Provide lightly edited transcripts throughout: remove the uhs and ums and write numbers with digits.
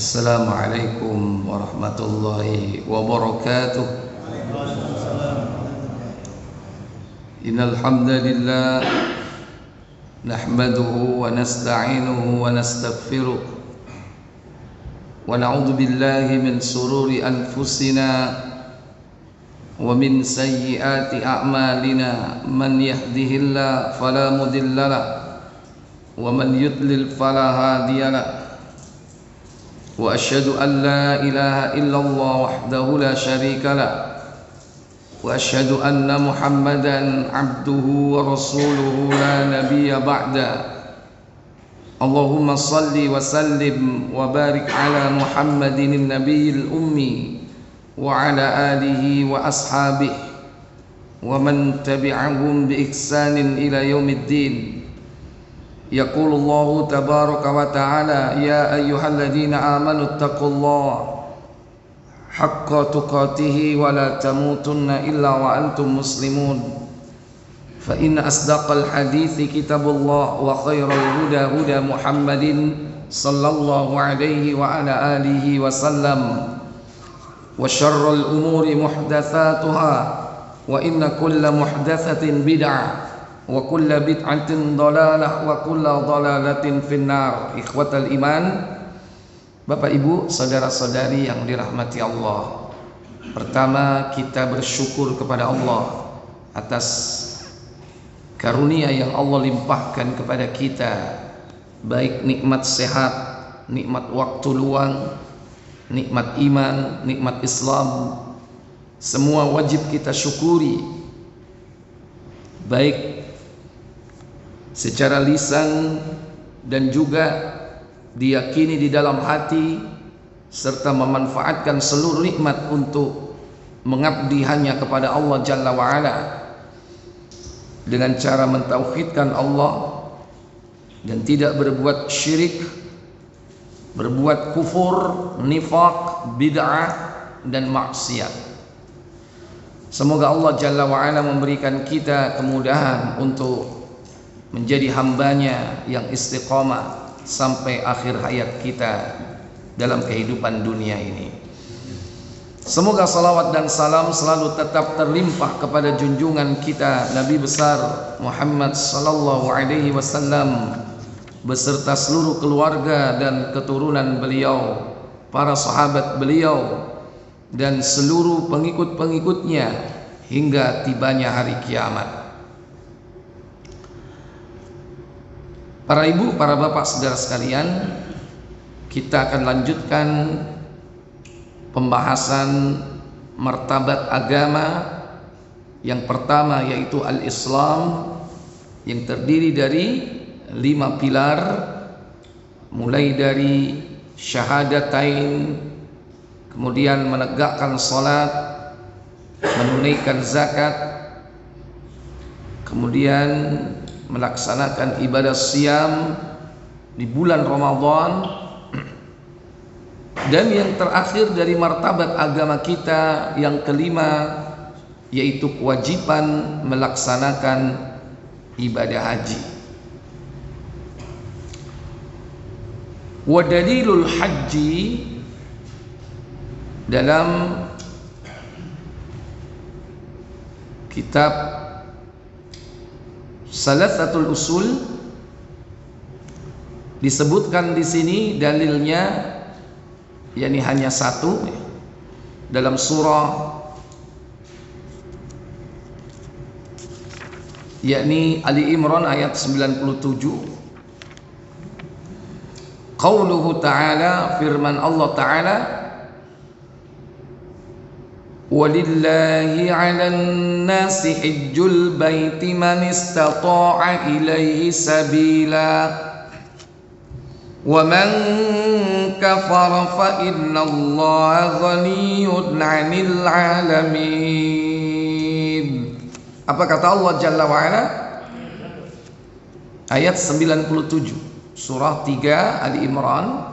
Assalamualaikum warahmatullahi wabarakatuh. Innal hamdalillah nahmaduhu wa nasta'inuhu wa nastaghfiruh wa na'udzu billahi min sururi anfusina wa min sayyiati a'malina. Man yahdihillahu fala mudhillalah wa man yudlil fala hadiyalah. Wa asyhadu an la ilaha illallah wahdahu la syarika lah wa asyhadu anna Muhammadan abduhu wa rasuluhu la nabiyya ba'da. Allahumma salli wa sallim wa barik ala Muhammadin nabiyil ummi wa ala alihi wa ashabihi wa man tabi'ahum bi ihsanin ila yaumiddin. Yaqulullahu tabaraka wa ta'ala ya ayyuhalladzina amanu taqullaha haqqa tuqatih wa la tamutunna illa wa antum muslimun. Fa inna asdaqal hadithi kitabullah wa khairal huda huda Muhammadin sallallahu alaihi wa ala alihi wa sallam wa syarrul umuri muhdatsatuha wa inna kulla muhdatsatin bid'ah wa kulla bid'atin dhalalah wa kulla dhalalatin finnar. Ikhwatal iman, Bapak Ibu, saudara-saudari yang dirahmati Allah. Pertama, kita bersyukur kepada Allah atas karunia yang Allah limpahkan kepada kita, baik nikmat sehat, nikmat waktu luang, nikmat iman, nikmat Islam. Semua wajib kita syukuri, baik secara lisan dan juga diyakini di dalam hati, serta memanfaatkan seluruh nikmat untuk mengabdi hanya kepada Allah Jalla wa'ala dengan cara mentauhidkan Allah dan tidak berbuat syirik, berbuat kufur, nifaq, bid'ah dan maksiat. Semoga Allah Jalla wa'ala memberikan kita kemudahan untuk menjadi hambanya yang istiqamah sampai akhir hayat kita dalam kehidupan dunia ini. Semoga salawat dan salam selalu tetap terlimpah kepada junjungan kita Nabi besar Muhammad sallallahu alaihi wasallam beserta seluruh keluarga dan keturunan beliau, para sahabat beliau dan seluruh pengikut-pengikutnya hingga tibanya hari kiamat. Para ibu, para bapak, saudara sekalian, kita akan lanjutkan pembahasan martabat agama yang pertama, yaitu al-Islam, yang terdiri dari 5 pilar, mulai dari syahadatain, kemudian menegakkan salat, menunaikan zakat, kemudian melaksanakan ibadah siam di bulan Ramadan, dan yang terakhir dari martabat agama kita yang kelima, yaitu kewajiban melaksanakan ibadah haji. Wa dalilul haji dalam kitab Salasatul Usul disebutkan di sini dalilnya, yakni hanya satu, dalam surah yakni Ali Imran ayat 97. Qauluhu ta'ala, firman Allah Ta'ala, walillahi 'alan nasi hajjul baiti man istata'a ilaihi sabila wa man kafara fa innallaha ghaniyyun 'anil 'alamin. Apa kata Allah Jalla wa Ala? Ayat 97 surah 3 Ali Imran.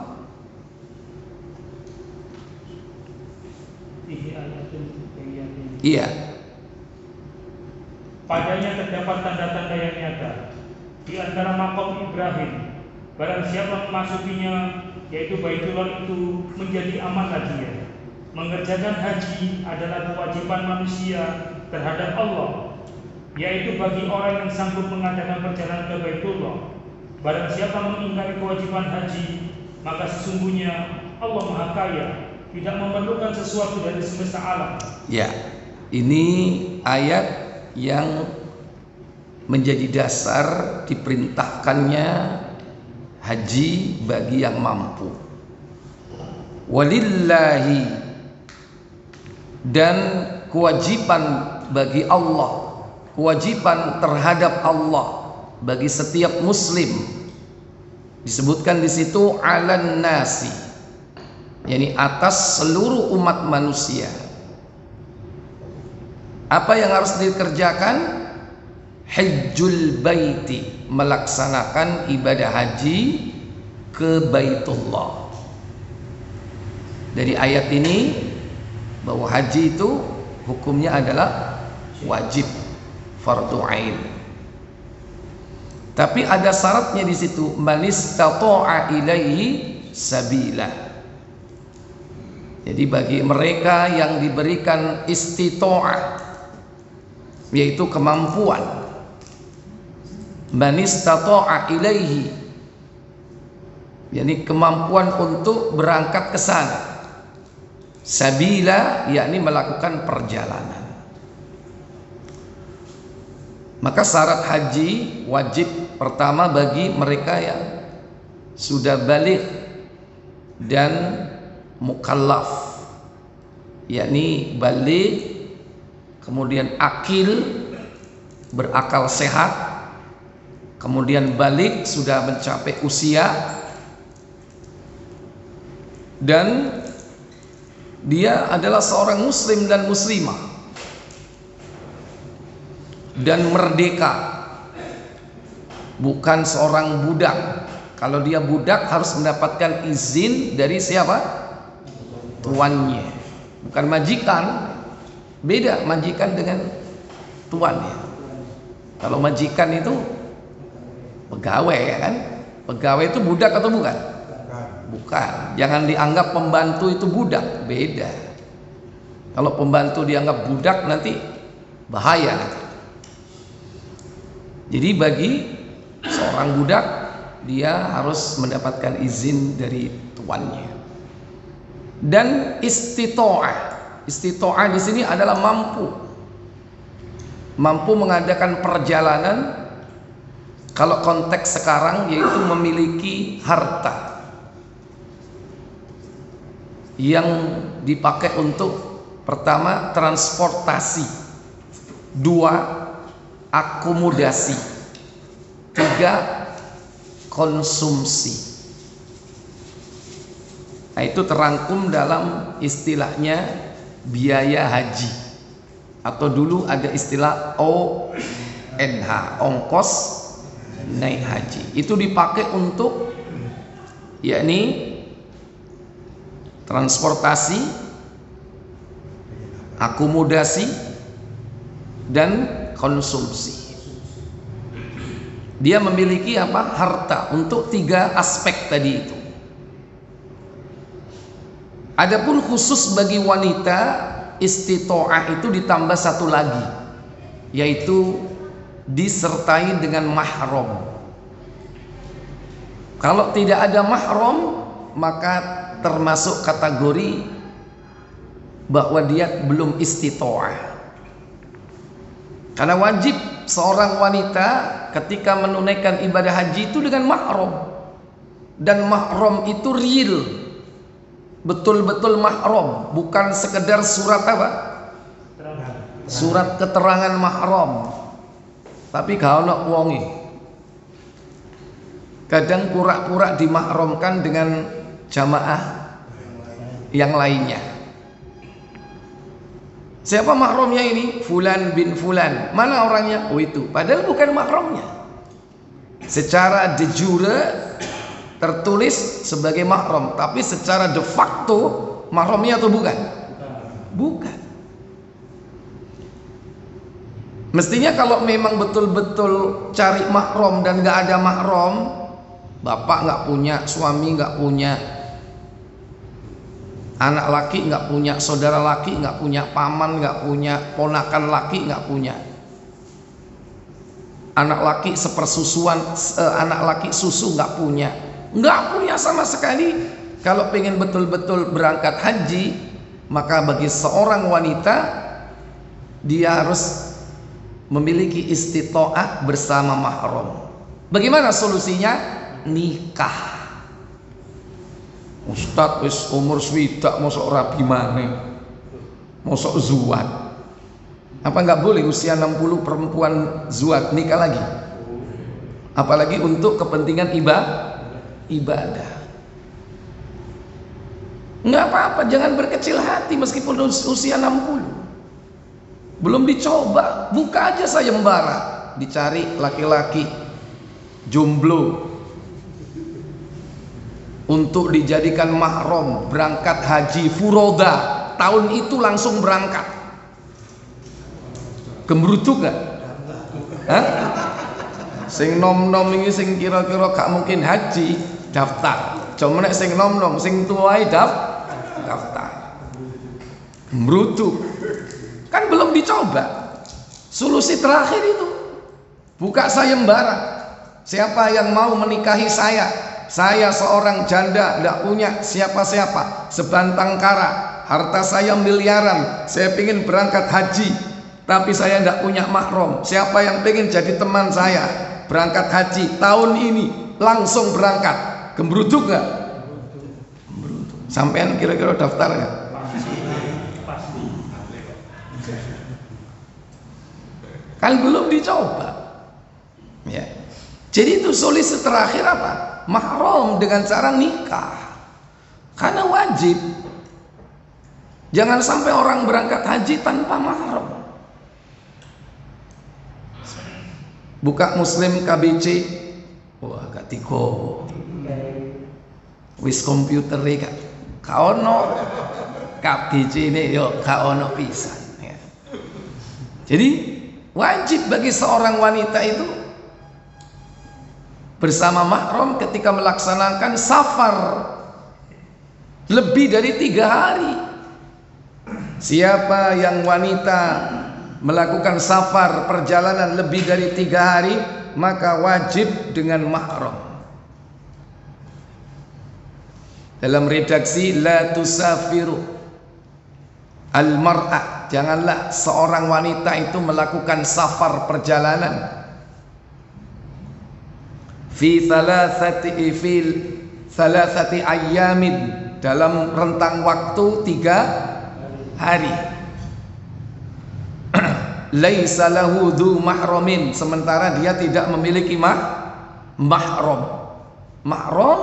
Iya. Padanya terdapat tanda-tanda yang nyata. Di antara makom Ibrahim, barang siapa memasukinya yaitu Baitullah itu menjadi amanah dia. Mengerjakan haji adalah kewajiban manusia terhadap Allah, yaitu bagi orang yang sanggup mengadakan perjalanan ke Baitullah. Barang siapa mengingkari kewajiban haji, maka sesungguhnya Allah Maha Kaya, tidak memerlukan sesuatu dari semesta alam. Ya, ini ayat yang menjadi dasar diperintahkannya haji bagi yang mampu. Walillahi, dan kewajiban bagi Allah, kewajiban terhadap Allah bagi setiap muslim. Disebutkan di situ alan nasi, yakni atas seluruh umat manusia. Apa yang harus dikerjakan? Hajjul baiti, melaksanakan ibadah haji ke Baitullah. Dari ayat ini bahwa haji itu hukumnya adalah wajib, fardu ain. Tapi ada syaratnya di situ, man istata'a ilaihi sabila. Jadi bagi mereka yang diberikan istita'ah, yaitu kemampuan, man istata'a ilaihi, yakni kemampuan untuk berangkat ke sana, sabila, yakni melakukan perjalanan. Maka syarat haji wajib pertama bagi mereka yang sudah baligh dan mukallaf, yakni baligh, kemudian akil, berakal sehat, kemudian baligh, sudah mencapai usia, dan dia adalah seorang muslim dan muslimah, dan merdeka, bukan seorang budak. Kalau dia budak harus mendapatkan izin dari siapa? Tuannya, bukan majikan. Beda majikan dengan tuannya. Kalau majikan itu pegawai, ya kan? Pegawai itu budak atau bukan? Bukan. Jangan dianggap pembantu itu budak, beda. Kalau pembantu dianggap budak nanti bahaya nanti. Jadi bagi seorang budak, dia harus mendapatkan izin dari tuannya. Dan istita'ah di sini adalah mampu mengadakan perjalanan. Kalau konteks sekarang yaitu memiliki harta yang dipakai untuk pertama transportasi, dua akomodasi, tiga konsumsi. Nah, itu terangkum dalam istilahnya biaya haji, atau dulu ada istilah ONH, ongkos naik haji. Itu dipakai untuk yakni transportasi, akomodasi, dan konsumsi. Dia memiliki apa? Harta untuk tiga aspek tadi itu. Adapun khusus bagi wanita, istita'ah itu ditambah satu lagi, yaitu disertai dengan mahram. Kalau tidak ada mahram, maka termasuk kategori bahwa dia belum istita'ah. Karena wajib seorang wanita ketika menunaikan ibadah haji itu dengan mahram, dan mahram itu real, betul-betul mahram, bukan sekedar surat apa? Surat keterangan mahram. Tapi kalau nak wongi, kadang pura-pura dimahramkan dengan jamaah yang lainnya. Siapa mahramnya ini? Fulan bin Fulan. Mana orangnya? Oh itu. Padahal bukan mahramnya. Secara de jure tertulis sebagai mahram, tapi secara de facto mahramnya atau bukan? Bukan. Mestinya kalau memang betul-betul cari mahram dan nggak ada mahram, bapak nggak punya, suami nggak punya, Anak laki nggak punya, saudara laki nggak punya, paman nggak punya, ponakan laki nggak punya. Anak laki sepersusuan, anak laki susu nggak punya sama sekali. Kalau pengen betul-betul berangkat haji, maka bagi seorang wanita dia harus memiliki istita'ah bersama mahram. Bagaimana solusinya? Nikah. Ustadz wis umur swidak mosok rabi maneh, mosok zuat. Apa nggak boleh usia 60 perempuan zuat nikah lagi? Apalagi untuk kepentingan ibadah. Nggak apa-apa, jangan berkecil hati meskipun usia 60. Belum dicoba, buka aja sayembara, dicari laki-laki jomblo untuk dijadikan mahram berangkat haji furoda. Tahun itu langsung berangkat. Gembrutuk gak? Hah? Sing nom-nom ini sing kira-kira gak mungkin haji daftar. Cuma nek sing nom-nom sing tuai daftar. Gembrutuk. Kan belum dicoba. Solusi terakhir itu buka sayembara. Siapa yang mau menikahi saya? Saya seorang janda, tidak punya siapa-siapa, sebantang kara, harta saya miliaran, saya ingin berangkat haji, tapi saya tidak punya mahram. Siapa yang ingin jadi teman saya berangkat haji tahun ini, langsung berangkat. Gembrutuk nggak? Sampean kira-kira daftar nggak? Kan belum dicoba. Ya. Jadi itu solusi terakhir apa? Mahram dengan cara nikah. Karena wajib. Jangan sampai orang berangkat haji tanpa mahram. Buka Muslim KBC. Wah, gak tiko. Wis komputer gak kaono. KBC ini yo kaono pisan. Ya. Jadi wajib bagi seorang wanita itu bersama mahram ketika melaksanakan safar lebih dari 3 hari. Siapa yang wanita melakukan safar perjalanan lebih dari 3 hari, maka wajib dengan mahram. Dalam redaksi la tusafiru al-mar'ah, janganlah seorang wanita itu melakukan safar perjalanan fi thalathati ayyamin, dalam rentang waktu 3 hari. Laisa lahu dzu mahramin, sementara dia tidak memiliki mahram. Mahram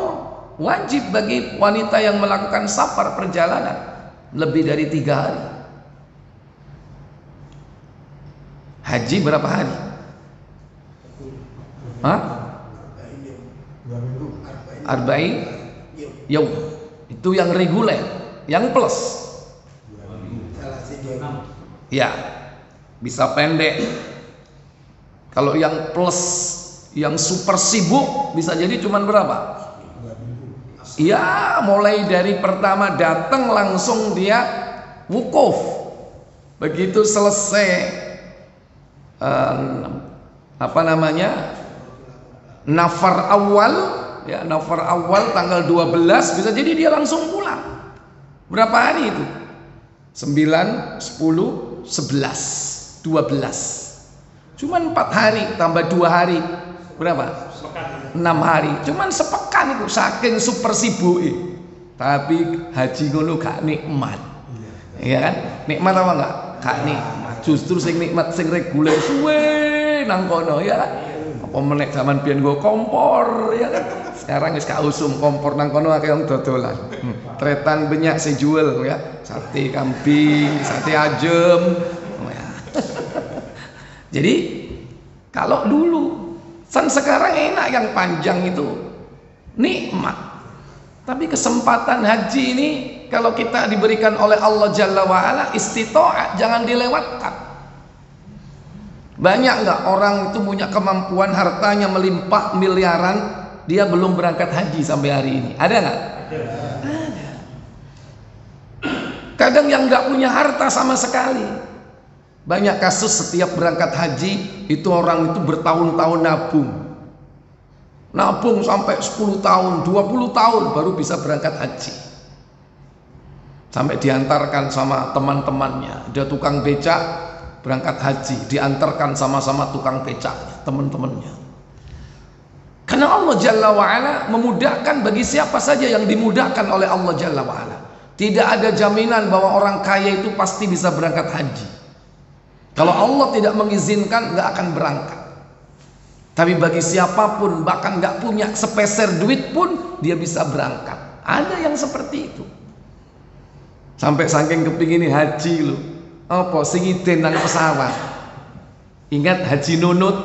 wajib bagi wanita yang melakukan safar perjalanan lebih dari 3 hari. Haji berapa hari? Hah? Arba'in yaum. Itu yang reguler, yang plus. Ya, bisa pendek. Kalau yang plus, yang super sibuk bisa jadi cuman berapa? Ya, mulai dari pertama datang langsung dia wukuf. Begitu selesai nafar awal, ya, nafar awal tanggal 12 bisa jadi dia langsung pulang. Berapa hari itu? 9, 10, 11, 12. Cuman 4 hari tambah 2 hari berapa? 6 hari. Cuman sepekan itu, saking super sibuk. Tapi haji ngono gak nikmat. Iya kan? Nikmat apa enggak? Gak nikmat. Justru sing nikmat sing reguler suwe nang kono, ya kan? Apa meneh zaman biyen nggo kompor, ya kan? Sekarang wis gak usum kompor nang kono akeh wong dodolan. Tretan banyak sejual, ya. Sate kambing, sate ayam. Ya. Jadi kalau dulu, sekarang enak yang panjang itu nikmat. Tapi kesempatan haji ini kalau kita diberikan oleh Allah Jalla wa'ala, istita'ah, jangan dilewatkan. Banyak nggak orang itu punya kemampuan, hartanya melimpah miliaran, dia belum berangkat haji sampai hari ini? Ada nggak? Ada. Terkadang yang nggak punya harta sama sekali. Banyak kasus setiap berangkat haji itu orang itu bertahun-tahun nabung sampai 10 tahun, 20 tahun baru bisa berangkat haji. Sampai diantarkan sama teman-temannya. Ada tukang becak berangkat haji, diantarkan sama-sama tukang becaknya, teman-temannya. Karena Allah Jalla wa'ala memudahkan bagi siapa saja yang dimudahkan oleh Allah Jalla wa'ala. Tidak ada jaminan bahwa orang kaya itu pasti bisa berangkat haji. Kalau Allah tidak mengizinkan, nggak akan berangkat. Tapi bagi siapapun, bahkan nggak punya sepeser duit pun, dia bisa berangkat. Ada yang seperti itu. Sampai saking kepingin haji loh. Apa singiden nang pesawat. Ingat Haji Nunut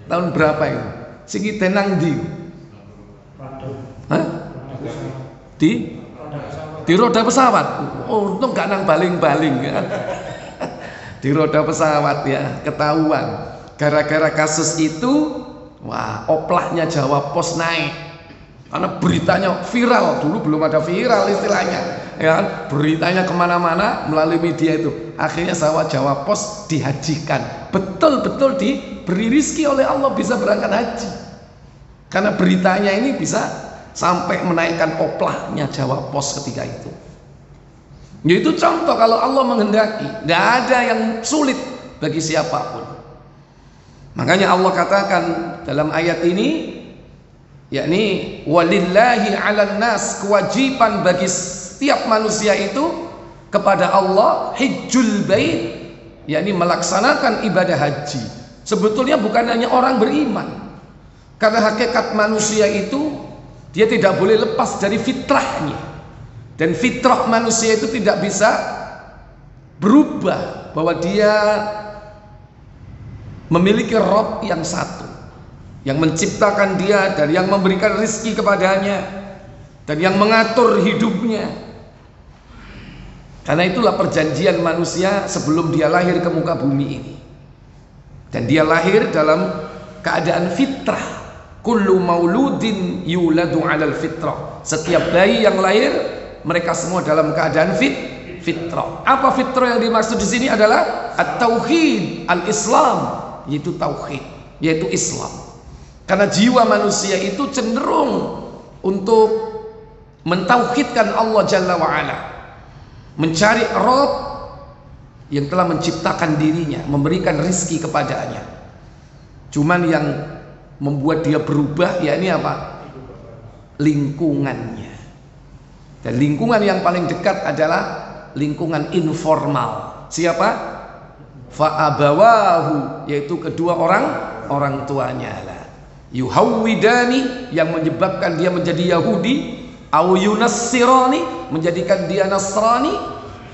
tahun berapa itu? Singiden nang ndi? Hah? Di roda pesawat. Oh, untung gak nang baling-baling ya. Di roda pesawat ya, ketahuan. Gara-gara kasus itu, wah, oplaknya Jawa Pos naik. Karena beritanya viral, dulu belum ada viral istilahnya, ya kan? Beritanya kemana-mana melalui media itu. Akhirnya Jawa Pos dihajikan, betul-betul diberi rizki oleh Allah bisa berangkat haji. Karena beritanya ini bisa sampai menaikkan oplaknya Jawa Pos ketika itu. Itu contoh kalau Allah menghendaki, tidak ada yang sulit bagi siapapun. Makanya Allah katakan dalam ayat ini, yakni walillahi 'alan nas, kewajiban bagi setiap manusia itu kepada Allah hijjul bait, yakni melaksanakan ibadah haji. Sebetulnya bukan hanya orang beriman. Karena hakikat manusia itu dia tidak boleh lepas dari fitrahnya. Dan fitrah manusia itu tidak bisa berubah, bahwa dia memiliki Rabb yang satu, yang menciptakan dia dan yang memberikan rizki kepadanya dan yang mengatur hidupnya. Karena itulah perjanjian manusia sebelum dia lahir ke muka bumi ini. Dan dia lahir dalam keadaan fitrah. Kullu mauludin yuladu 'alal fitrah. Setiap bayi yang lahir mereka semua dalam keadaan fitrah. Apa fitrah yang dimaksud di sini adalah at-tauhid, al-Islam, yaitu tauhid, yaitu Islam. Karena jiwa manusia itu cenderung untuk mentauhidkan Allah Jalla wa'ala, mencari Rabb yang telah menciptakan dirinya, memberikan rizki kepadanya. Cuman yang membuat dia berubah, yakni apa? Lingkungannya. Dan lingkungan yang paling dekat adalah lingkungan informal. Siapa? Fa'abawahu, yaitu kedua orang tuanya lah. Yuhawwidani, yang menyebabkan dia menjadi Yahudi, au yunassirani, menjadikan dia Nasrani,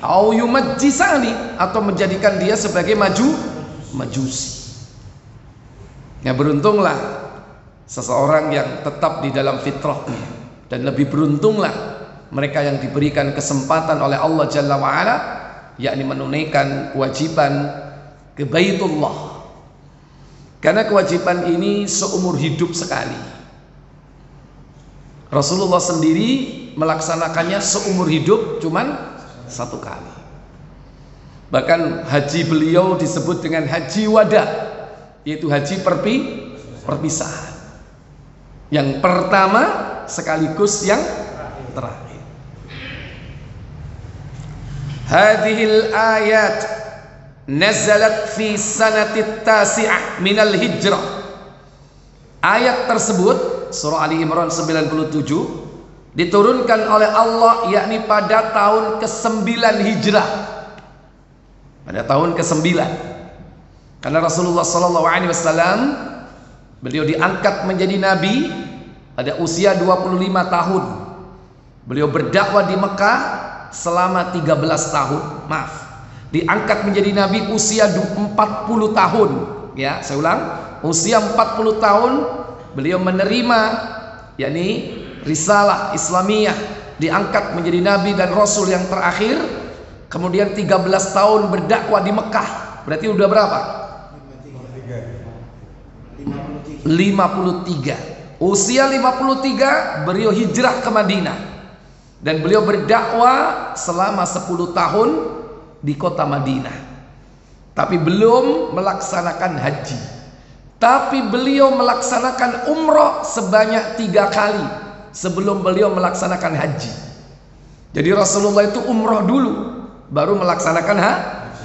au yumajjisani, atau menjadikan dia sebagai majusi. Ya, beruntunglah seseorang yang tetap di dalam fitrahnya, dan lebih beruntunglah mereka yang diberikan kesempatan oleh Allah Jalla wa'ala, yakni menunaikan kewajiban ke Baitullah. Karena kewajiban ini seumur hidup sekali. Rasulullah sendiri melaksanakannya seumur hidup cuman satu kali. Bahkan haji beliau disebut dengan haji wada, yaitu haji perpisahan. Yang pertama sekaligus yang terakhir. Hadhil ayat nazalat fi sanatit tasi'ah minal hijrah. Ayat tersebut surah Ali Imran 97 diturunkan oleh Allah, yakni pada tahun ke-9 hijrah. Pada tahun ke-9. Karena Rasulullah SAW beliau diangkat menjadi nabi pada usia 25 tahun. Beliau berdakwah di Mekah selama 13 tahun. Maaf, diangkat menjadi nabi usia 40 tahun. Ya, saya ulang, usia 40 tahun beliau menerima yakni risalah Islamiyah, diangkat menjadi nabi dan rasul yang terakhir. Kemudian 13 tahun berdakwah di Mekah. Berarti udah berapa? 53. Usia 53 beliau hijrah ke Madinah. Dan beliau berdakwah selama 10 tahun di kota Madinah. Tapi belum melaksanakan haji. Tapi beliau melaksanakan umroh sebanyak 3 kali sebelum beliau melaksanakan haji. Jadi Rasulullah itu umroh dulu, baru melaksanakan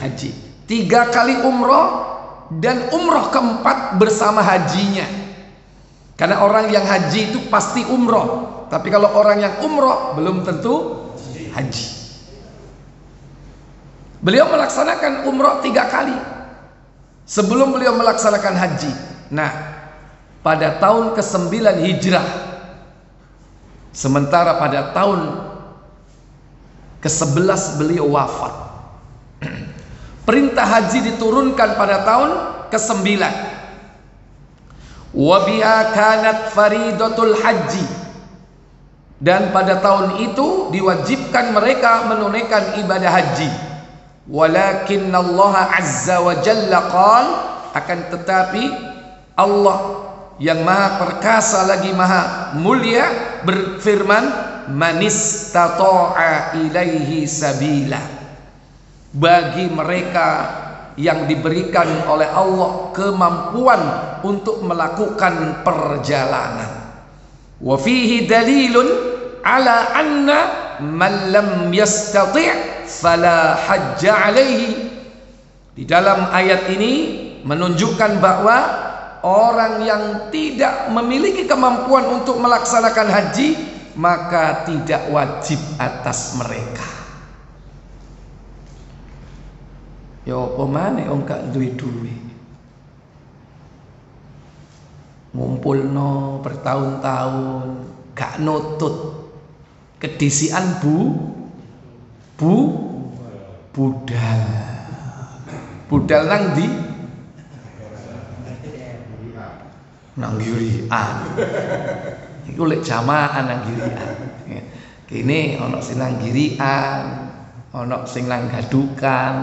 haji. 3 kali umroh, dan umroh keempat bersama hajinya. Karena orang yang haji itu pasti umroh. Tapi kalau orang yang umroh belum tentu haji. Beliau melaksanakan umroh 3 kali sebelum beliau melaksanakan haji. Nah, pada tahun ke-9 Hijrah, sementara pada tahun ke-11 beliau wafat. Perintah haji diturunkan pada tahun ke-9. Wa biha kanat faridatul haji. Dan pada tahun itu diwajibkan mereka menunaikan ibadah haji. Walakinnallaha azza wa jalla qala, akan tetapi Allah yang maha perkasa lagi maha mulia berfirman, manistata'a ilaihi sabila. Bagi mereka yang diberikan oleh Allah kemampuan untuk melakukan perjalanan. Wa fihi dalilun ala anna man lam yastati' fala hajja alaihi. Di dalam ayat ini menunjukkan bahwa orang yang tidak memiliki kemampuan untuk melaksanakan haji, maka tidak wajib atas mereka. Ya apa maneh wong gak duwe-duwe. Ngumpulno bertahun-tahun gak nutut, kedisian budal nang ndi? Nang girian. Iku lek jamaah nang girian. Kene ana sing nang girian, ana sing nang gadukan,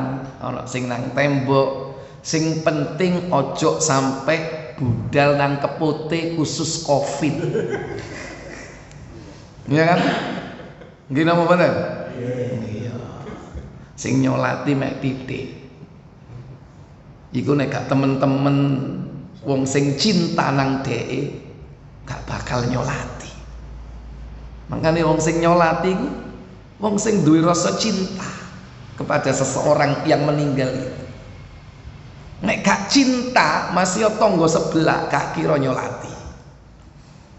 ana sing nang tembok. Sing penting ojo sampai budal nang kepote khusus Covid. Iya kan? Nggih napa bener? Iya. Sing nyolati mek titik. Iku nek gak temen-temen wong sing cinta nang dheke gak bakal nyolati. Makanya wong sing nyolati iku wong sing duwe rasa cinta kepada seseorang yang meninggal itu. Nek gak cinta masih tangga sebelah gak kira nyolati.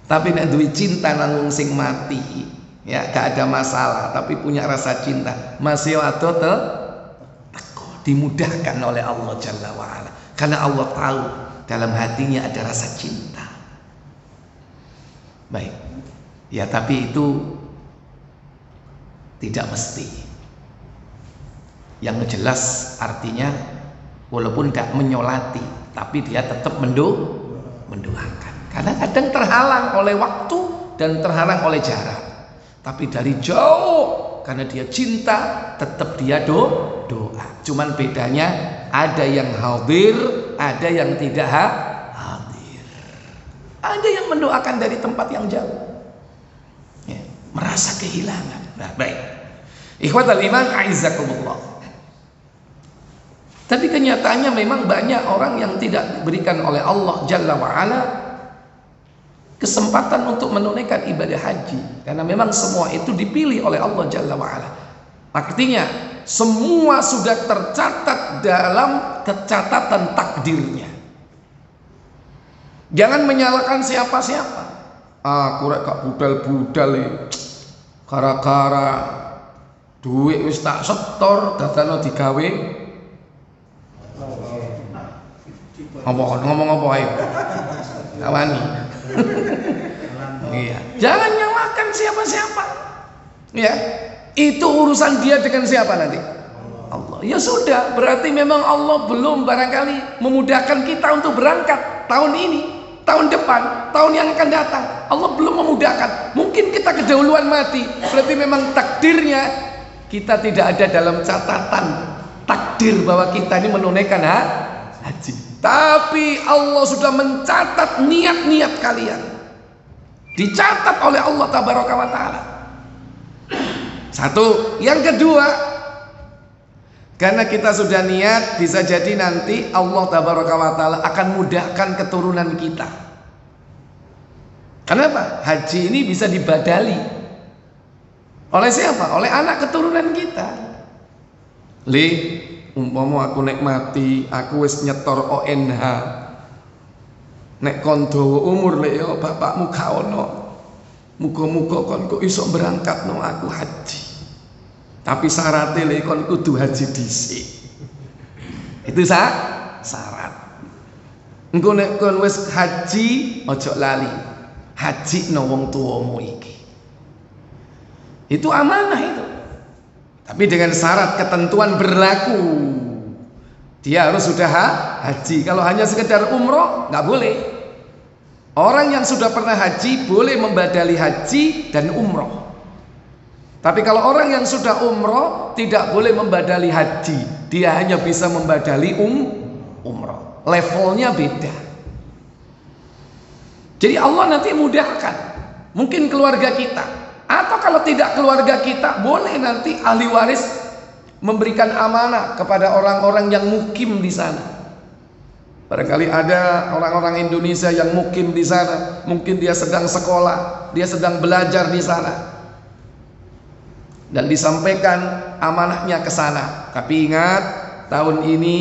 Tapi nek duwe cinta nang wong sing mati, ya gak ada masalah, tapi punya rasa cinta, masih ado teko dimudahkan oleh Allah Jalla wa ala. Karena Allah tahu dalam hatinya ada rasa cinta. Baik. Ya, tapi itu tidak mesti. Yang jelas artinya walaupun tidak menyolati, tapi dia tetap mendoakan. Karena kadang terhalang oleh waktu dan terhalang oleh jarak. Tapi dari jauh, karena dia cinta, tetap dia doa. Cuman bedanya ada yang hadir, ada yang tidak hadir. Ada yang mendoakan dari tempat yang jauh, ya, merasa kehilangan. Nah, baik. Ikhwatal iman, a'izzakumullah. Tapi kenyataannya memang banyak orang yang tidak diberikan oleh Allah Jalla wa'ala kesempatan untuk menunaikan ibadah haji. Karena memang semua itu dipilih oleh Allah Jalla wa'ala. Artinya semua sudah tercatat dalam kecatatan takdirnya. Jangan menyalahkan siapa-siapa. Aku rek gak budal-budal gara-gara duit wis tak setor dadane digawe ngomong apa ayo awani. Iya, jangan nyalahkan siapa-siapa. Ya, itu urusan dia dengan siapa nanti? Allah. Ya sudah, berarti memang Allah belum barangkali memudahkan kita untuk berangkat tahun ini, tahun depan, tahun yang akan datang. Allah belum memudahkan. Mungkin kita kedahuluan mati, berarti memang takdirnya kita tidak ada dalam catatan takdir bahwa kita ini menunaikan haji. Tapi Allah sudah mencatat niat-niat kalian, dicatat oleh Allah Tabaraka wa Ta'ala. Satu. Yang kedua, karena kita sudah niat, bisa jadi nanti Allah Tabaraka wa Ta'ala akan mudahkan keturunan kita. Kenapa? Haji ini bisa dibadali oleh siapa? Oleh anak keturunan kita. Umpama aku nek mati, aku wis nyetor ONH. Nek kon dawa umur ya bapakmu gak ono. Muga-muga kon kok iso berangkatno aku haji. Tapi syaratnya kon kudu haji dhisik. Itu syarat. Engko nek kon wis haji, ojo lali. Hajino wong tuamu iki. Itu amanah itu. Tapi dengan syarat ketentuan berlaku. Dia harus sudah haji. Kalau hanya sekedar umroh nggak boleh. Orang yang sudah pernah haji boleh membadali haji dan umroh. Tapi kalau orang yang sudah umroh tidak boleh membadali haji. Dia hanya bisa membadali umroh. Levelnya beda. Jadi Allah nanti mudahkan. Mungkin keluarga kita. Atau kalau tidak keluarga kita, boleh nanti ahli waris memberikan amanah kepada orang-orang yang mukim di sana. Barangkali ada orang-orang Indonesia yang mukim di sana, mungkin dia sedang sekolah, dia sedang belajar di sana, dan disampaikan amanahnya ke sana. Tapi ingat, tahun ini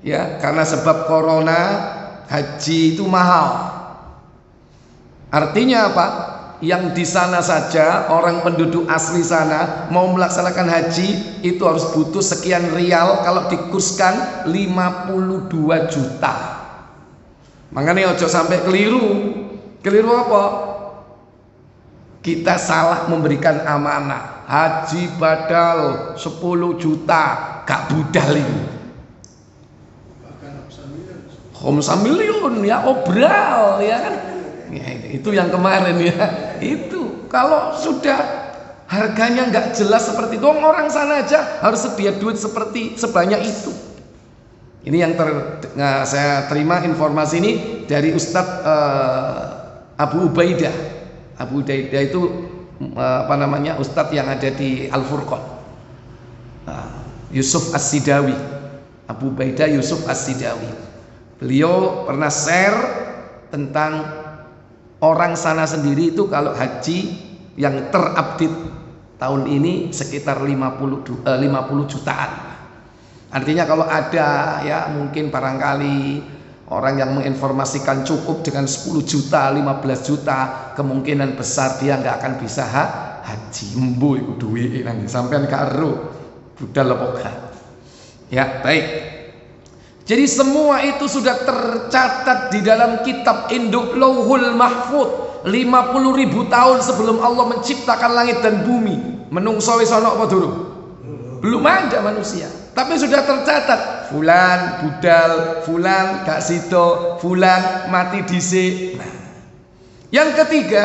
ya karena sebab corona, haji itu mahal. Artinya apa? Yang di sana saja orang penduduk asli sana mau melaksanakan haji itu harus butuh sekian rial, kalau dikurskan 52 juta. Makanya ojo sampai keliru. Keliru apa? Kita salah memberikan amanah. Haji badal 10 juta, gak budal ini. Khamsa miliun ya obral ya kan. Ya, itu yang kemarin ya. Itu kalau sudah harganya nggak jelas seperti itu, orang sana aja harus sedia duit sebanyak itu. Ini yang saya terima informasi ini dari Ustadz Abu Ubaidah. Abu Ubaidah itu Ustadz yang ada di Al-Furqan. Yusuf As-Sidawi. Abu Ubaidah Yusuf As-Sidawi. Beliau pernah share tentang orang sana sendiri itu kalau haji yang terupdate tahun ini sekitar 50 jutaan. Artinya kalau ada ya mungkin barangkali orang yang menginformasikan cukup dengan 10 juta, 15 juta, kemungkinan besar dia nggak akan bisa haji. Embu iku duwe nang sampean karo budal apa gak. Ya, baik. Jadi semua itu sudah tercatat di dalam kitab induk Lauhul Mahfud 50.000 tahun sebelum Allah menciptakan langit dan bumi. Menungso wis ana apa durung? Belum ada manusia. Tapi sudah tercatat fulan budal, fulan gak sido, fulan mati dhisik. Nah. Yang ketiga,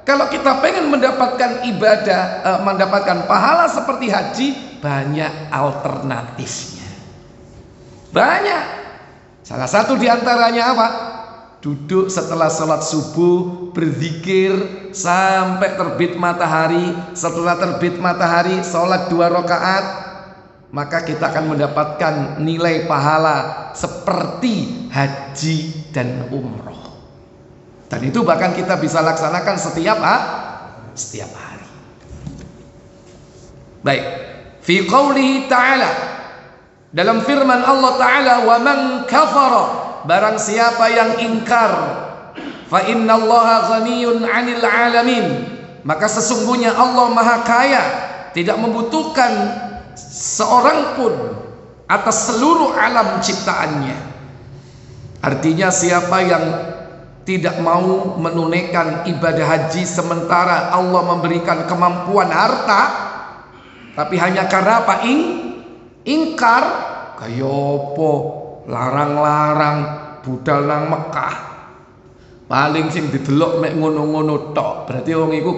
kalau kita pengen mendapatkan ibadah, mendapatkan pahala seperti haji, banyak alternatifnya. Banyak. Salah satu diantaranya apa? Duduk setelah sholat subuh, berzikir sampai terbit matahari. Setelah terbit matahari, sholat 2 rakaat, maka kita akan mendapatkan nilai pahala seperti haji dan umroh. Dan itu bahkan kita bisa laksanakan setiap hari. Baik. Fi qaulihi ta'ala, dalam firman Allah Ta'ala, wa man kafara, barang siapa yang ingkar, fa innallaha ghaniyun 'anil 'alamin, maka sesungguhnya Allah Maha Kaya, tidak membutuhkan seorang pun atas seluruh alam ciptaannya. Artinya siapa yang tidak mau menunaikan ibadah haji sementara Allah memberikan kemampuan harta, tapi hanya karena apa? Ingkar, kaya apa larang-larang budal nang Mekah, paling sing didelok mek ngono-ngono tok, berarti wong iku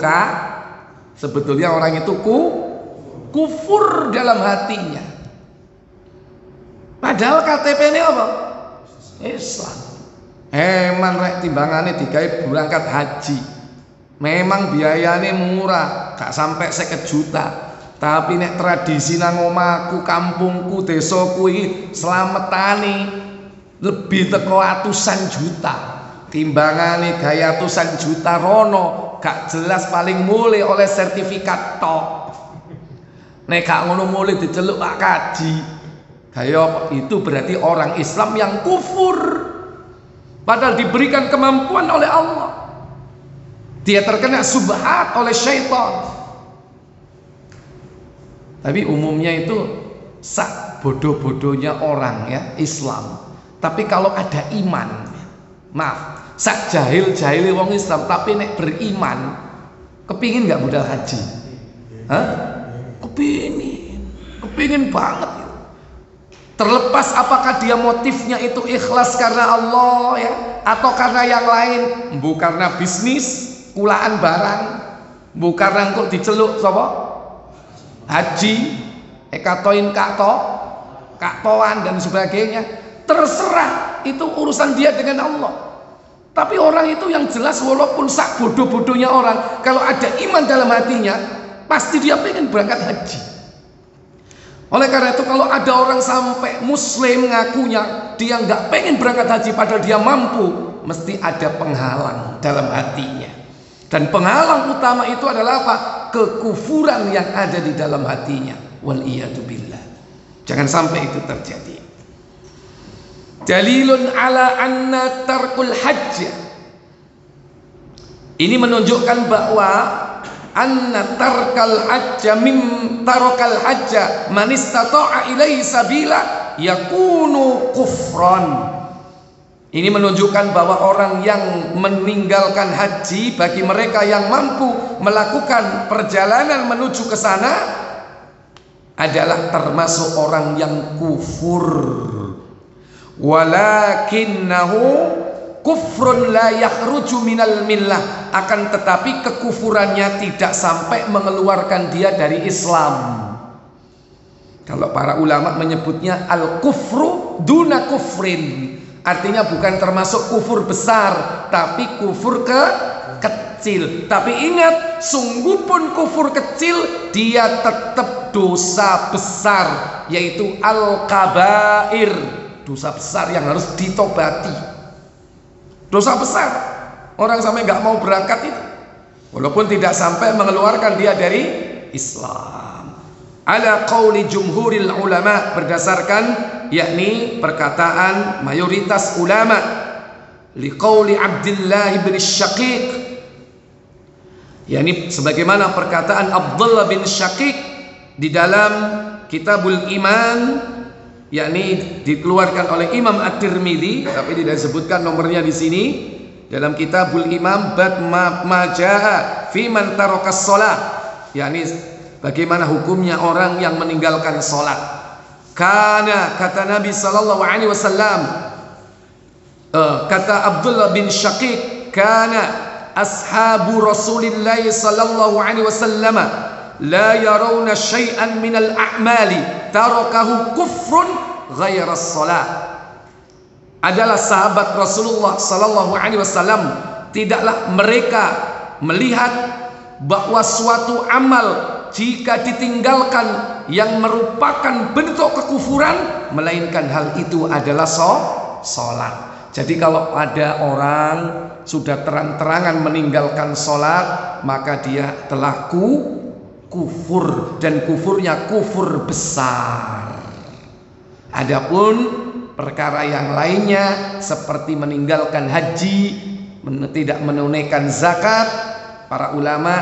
sebetulnya orang itu kufur dalam hatinya, padahal KTP ini apa? Islam. Man rek timbangane digawe berangkat haji, Memang biayanya murah, gak sampai 50 juta. Tapi nek tradisi nang omahku, kampungku, desaku iki slametane lebih teko atusan juta. Timbangane gaya atusan juta rono, gak jelas paling mulai oleh sertifikat tok. Nek gak ngono mulai diceluk Pak Kaji. Gaya itu berarti orang Islam yang kufur. Padahal diberikan kemampuan oleh Allah. Dia terkena subhat oleh syaitan. Tapi umumnya itu sak bodoh-bodohnya orang ya Islam. Tapi kalau ada iman, maaf, sak jahil-jahil wong Islam tapi nek beriman, kepingin nggak modal haji? Hah? Kepingin banget. Terlepas apakah dia motifnya itu ikhlas karena Allah ya, atau karena yang lain, bukan karena bisnis, kulaan barang, bukan karena kok diceluk sapa? Haji, katoin katoan dan sebagainya. Terserah, itu urusan dia dengan Allah. Tapi orang itu yang jelas walaupun sak bodoh-bodohnya orang, kalau ada iman dalam hatinya, pasti dia pengen berangkat haji. Oleh karena itu kalau ada orang sampai muslim ngakunya dia nggak pengen berangkat haji padahal dia mampu, mesti ada penghalang dalam hatinya. Dan penghalang utama itu adalah apa? Kekufuran yang ada di dalam hatinya. Waliyadzubillah. Jangan sampai itu terjadi. Dalilun ala anna tarkul hajj. Ini menunjukkan bahwa anna tarkal hajja tarakal hajja man istata'a ilaihi sabila yakunu kufran. Ini menunjukkan bahwa orang yang meninggalkan haji bagi mereka yang mampu melakukan perjalanan menuju ke sana adalah termasuk orang yang kufur. Walakinnahu kufrun la yakhruju minal millah, akan tetapi kekufurannya tidak sampai mengeluarkan dia dari Islam. Kalau para ulama menyebutnya al-kufru duna kufrin. Artinya bukan termasuk kufur besar, tapi kufur kecil. Tapi ingat, sungguh pun kufur kecil, dia tetap dosa besar, yaitu al-kabair, dosa besar yang harus ditobati. Dosa besar, orang sampai nggak mau berangkat itu, walaupun tidak sampai mengeluarkan dia dari Islam. Ala qauli jumhuril ulama, berdasarkan yakni perkataan mayoritas ulama, liqauli Abdullah bin Syaqiq, yakni sebagaimana perkataan Abdullah bin Syaqiq di dalam Kitabul Iman, yakni dikeluarkan oleh Imam At-Tirmidzi, tapi tidak disebutkan nomornya di sini. Dalam Kitabul Imam bab ma jaa fi man tarakas shalah, yakni bagaimana hukumnya orang yang meninggalkan salat. Karena kata Nabi sallallahu alaihi wasallam, kata Abdullah bin Syaqiq, kana ashabu Rasulillah sallallahu alaihi wasallam la yarawna syai'an minal a'mali tarakahu kufrun ghairas salat. Adalah sahabat Rasulullah sallallahu alaihi wasallam, tidaklah mereka melihat bahwa suatu amal jika ditinggalkan yang merupakan bentuk kekufuran, melainkan hal itu adalah sholat. Jadi kalau ada orang sudah terang-terangan meninggalkan sholat, maka dia telah kufur, dan kufurnya kufur besar. Adapun perkara yang lainnya seperti meninggalkan haji, tidak menunaikan zakat, para ulama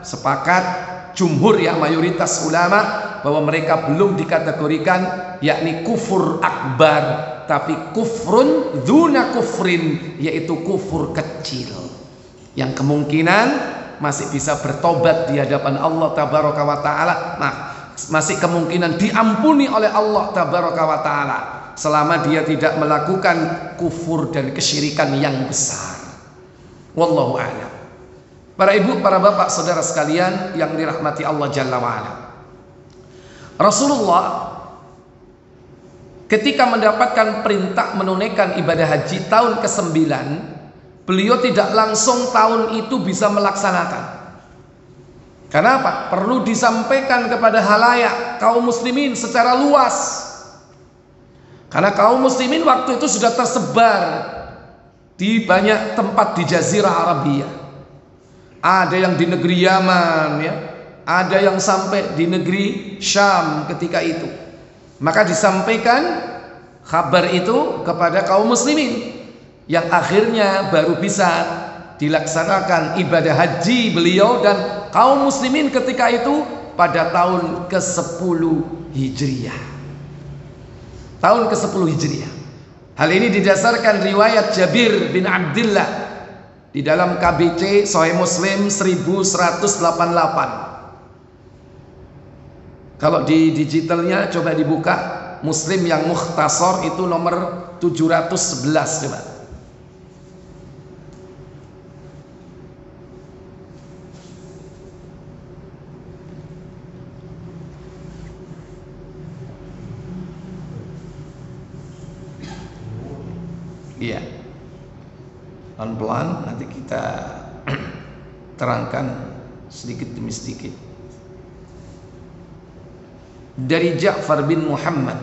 sepakat, jumhur ya mayoritas ulama, bahwa mereka belum dikategorikan yakni kufur akbar, tapi kufrun dzuna kufrin, yaitu kufur kecil yang kemungkinan masih bisa bertobat di hadapan Allah tabaraka wa taala. Nah, masih kemungkinan diampuni oleh Allah tabaraka wa taala selama dia tidak melakukan kufur dan kesyirikan yang besar. Wallahu a'lam. Para ibu, para bapak, saudara sekalian yang dirahmati Allah Jalla wa'ala, Rasulullah ketika mendapatkan perintah menunaikan ibadah haji tahun ke-9, beliau tidak langsung tahun itu bisa melaksanakan. Karena apa? Perlu disampaikan kepada halayak kaum muslimin secara luas. Karena kaum muslimin waktu itu sudah tersebar di banyak tempat di Jazirah Arabia. Ada yang di negeri Yaman, ya, ada yang sampai di negeri Syam ketika itu. Maka disampaikan kabar itu kepada kaum muslimin, yang akhirnya baru bisa dilaksanakan ibadah haji beliau dan kaum muslimin ketika itu pada tahun ke-10 Hijriah. Tahun ke-10 Hijriah. Hal ini didasarkan riwayat Jabir bin Abdullah di dalam KBC Sahih Muslim 1188. Kalau di digitalnya coba dibuka, Muslim yang mukhtasar itu nomor 711 coba. Iya. Pelan-pelan nanti kita terangkan sedikit demi sedikit. Dari Ja'far bin Muhammad.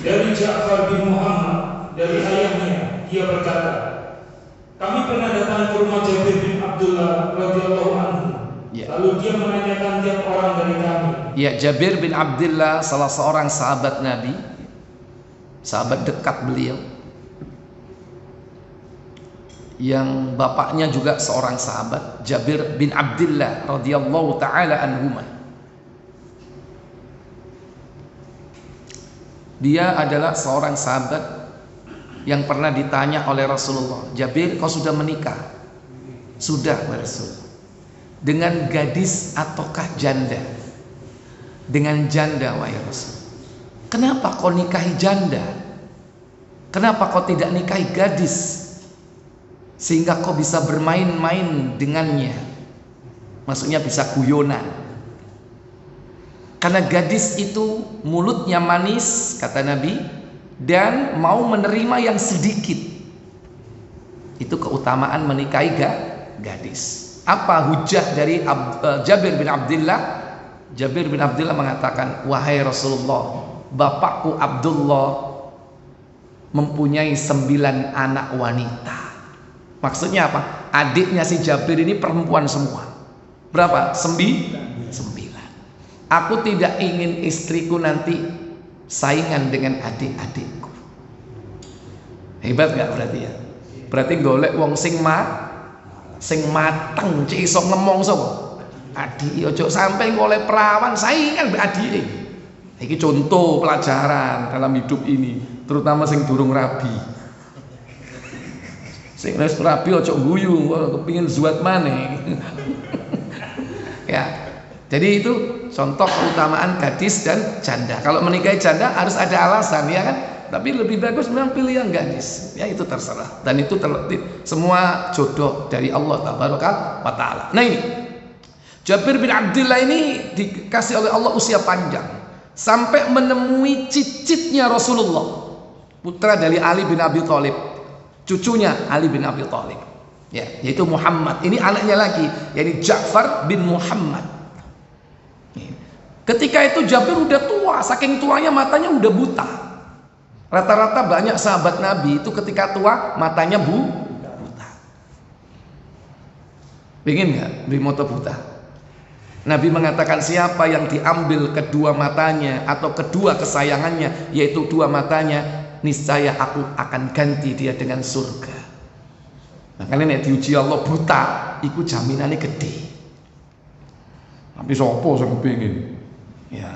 Dari Ja'far bin Muhammad, dari ayahnya, dia berkata, kami pernah datang ke rumah Jabir bin Abdullah radhiyallahu anhu. Ya. Lalu dia menanyakan tiap orang dari kami. Ya, Jabir bin Abdullah salah seorang sahabat Nabi, sahabat dekat beliau, yang bapaknya juga seorang sahabat, Jabir bin Abdullah radhiyallahu taala anhuma. Dia adalah seorang sahabat yang pernah ditanya oleh Rasulullah, Jabir, kau sudah menikah? Sudah, Rasul. Dengan gadis ataukah janda? Dengan janda, wahai Rasul. Kenapa kau nikahi janda? Kenapa kau tidak nikahi gadis? Sehingga kau bisa bermain-main dengannya. Maksudnya bisa guyonan. Karena gadis itu mulutnya manis, kata Nabi, dan mau menerima yang sedikit. Itu keutamaan menikahi gadis. Apa hujah dari Jabir bin Abdullah? Jabir bin Abdullah mengatakan, wahai Rasulullah, bapakku Abdullah mempunyai 9 anak wanita. Maksudnya apa? Adiknya si Jabir ini perempuan semua. Berapa? 9. Aku tidak ingin istriku nanti saingan dengan adik-adikku. Hebat gak berarti ya? Berarti golek wong sing mateng, cek iso ngomong sapa? Adik, ojo sampai golek perawan saingan mbek adike. Iki contoh pelajaran dalam hidup ini, terutama sing durung rabi. Sing wis rabi ojo guyu, kepengin zuat maneh. Ya. Jadi itu contoh keutamaan gadis dan janda. Kalau menikahi janda harus ada alasan, ya kan? Tapi lebih bagus memang pilih yang gadis. Ya itu terserah. Dan itu semua jodoh dari Allah Tabaraka wa Ta'ala. Nah ini Jabir bin Abdullah ini dikasih oleh Allah usia panjang sampai menemui cicitnya Rasulullah, putra dari Ali bin Abi Thalib, cucunya Ali bin Abi Thalib, ya, yaitu Muhammad. Ini anaknya lagi, yaitu Ja'far bin Muhammad. Ketika itu Jabir udah tua, saking tuanya matanya udah buta. Rata-rata banyak sahabat Nabi itu ketika tua matanya buta. Pengen nggak beli motor buta? Nabi mengatakan siapa yang diambil kedua matanya atau kedua kesayangannya, yaitu dua matanya, niscaya aku akan ganti dia dengan surga. Makanya nek diuji Allah buta, iku jaminannya gede. Tapi sopo sing kepengin? Ya,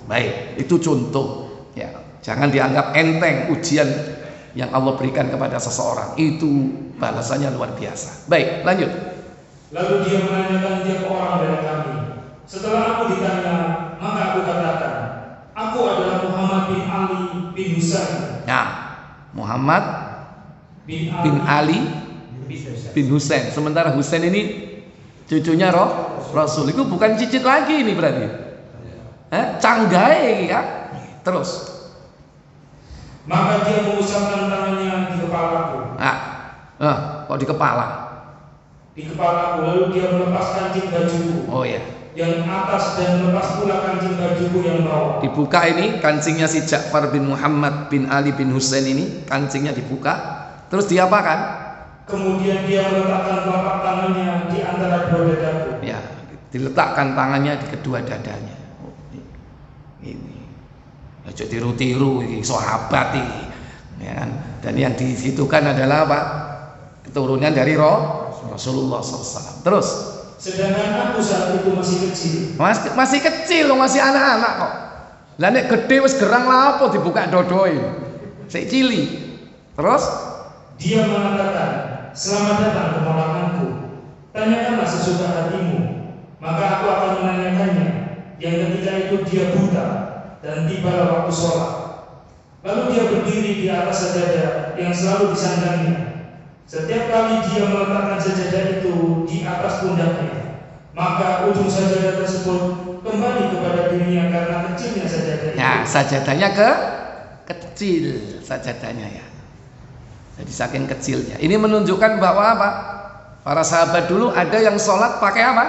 baik, itu contoh. Ya, jangan dianggap enteng ujian yang Allah berikan kepada seseorang. Itu balasannya luar biasa. Baik, lanjut. Lalu dia menanyakan tiap orang dari kami. Setelah aku ditanya, maka aku katakan, aku adalah Muhammad bin Ali bin Husain. Nah, Muhammad bin Ali bin Husain. Sementara Husain ini cucunya Rasul. Itu bukan cicit lagi ini berarti. Canggai ya. Terus maka dia mengusapkan tangannya di kepalaku. Kok di kepala? Di kepalaku, lalu dia melepas kancing bajuku. Oh ya. Yang atas dan melepas pula kancing bajuku yang bawah. Dibuka ini kancingnya si Ja'far bin Muhammad bin Ali bin Husain ini, kancingnya dibuka. Terus diapakan? Kemudian dia meletakkan telapak tangannya di antara dua dadaku. Ya, diletakkan tangannya di kedua dadanya. Oh, ini. Aja tiru-tiru ini sahabat ini. Ya kan? Dan yang di situ kan adalah apa? Keturunan dari Rasulullah SAW. Terus sedangkan aku saat itu masih kecil. Masih kecil loh, masih anak-anak kok. Lah nek gede wis gerang lah apa dibuka dodoi. Sik cili. Terus dia mengatakan, "Selamat datang keponakanku. Tanyakanlah sesuka hatimu, maka aku akan menanyakannya." Yang ketika itu dia buta dan tibalah waktu sholat. Lalu dia berdiri di atas sajadah yang selalu disandangnya. Setiap kali dia meletakkan sajadah itu di atas pundaknya, maka ujung sajadah tersebut kembali kepada dirinya karena kecilnya sajadah itu. Ya, sajadahnya kecil sajadahnya ya. Jadi saking kecilnya. Ini menunjukkan bahwa apa? Para sahabat dulu ada yang sholat pakai apa?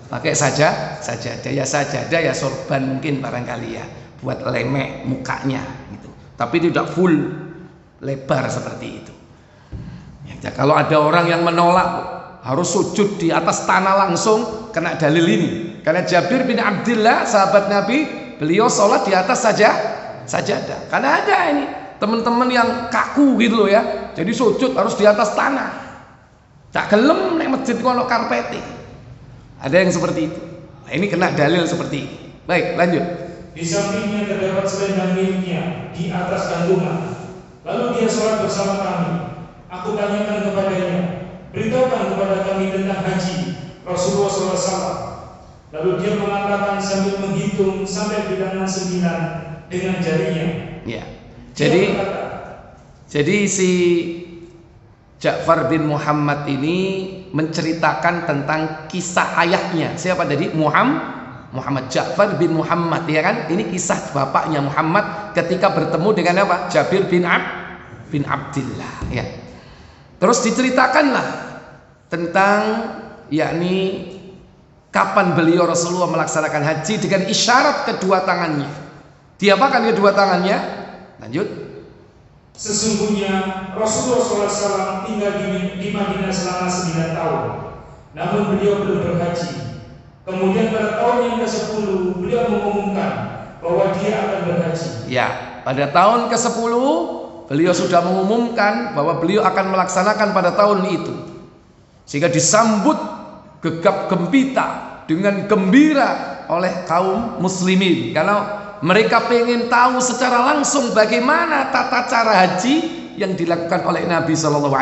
Pakai sajadah ya, sajadah ya sorban mungkin barangkali ya, buat lemek mukanya gitu. Tapi tidak full lebar seperti itu. Ya, kalau ada orang yang menolak harus sujud di atas tanah langsung, kena dalil ini. Karena Jabir bin Abdullah sahabat Nabi, beliau sholat di atas sajadah. Karena ada ini teman-teman yang kaku gitu loh ya. Jadi sujud harus di atas tanah. Tak gelem nek masjid kono karpete. Ada yang seperti itu. Nah, ini kena dalil seperti ini. Baik, lanjut. Di sampingnya terdapat selendang miliknya di atas gantungan. Lalu dia sholat bersama kami. Aku tanyakan kepadanya, beritahukan kepada kami tentang haji Rasulullah SAW. Lalu dia mengatakan sambil menghitung sampai bilangan 9 dengan jarinya. Ya. Jadi si Ja'far bin Muhammad ini menceritakan tentang kisah ayahnya. Siapa tadi? Muhammad Ja'far bin Muhammad, ya kan? Ini kisah bapaknya Muhammad ketika bertemu dengan apa? Jabir bin Abdullah, ya. Terus diceritakanlah tentang yakni kapan beliau Rasulullah melaksanakan haji dengan isyarat kedua tangannya. Diapakan kedua tangannya? Lanjut. Sesungguhnya Rasulullah SAW tinggal di Madinah selama 9 tahun, namun beliau belum berhaji. Kemudian pada tahun yang ke-10 beliau mengumumkan bahwa dia akan berhaji. Ya, pada tahun ke-10 beliau sudah mengumumkan bahwa beliau akan melaksanakan pada tahun itu. Sehingga disambut gegap gempita dengan gembira oleh kaum muslimin. Karena mereka pengen tahu secara langsung bagaimana tata cara haji yang dilakukan oleh Nabi SAW.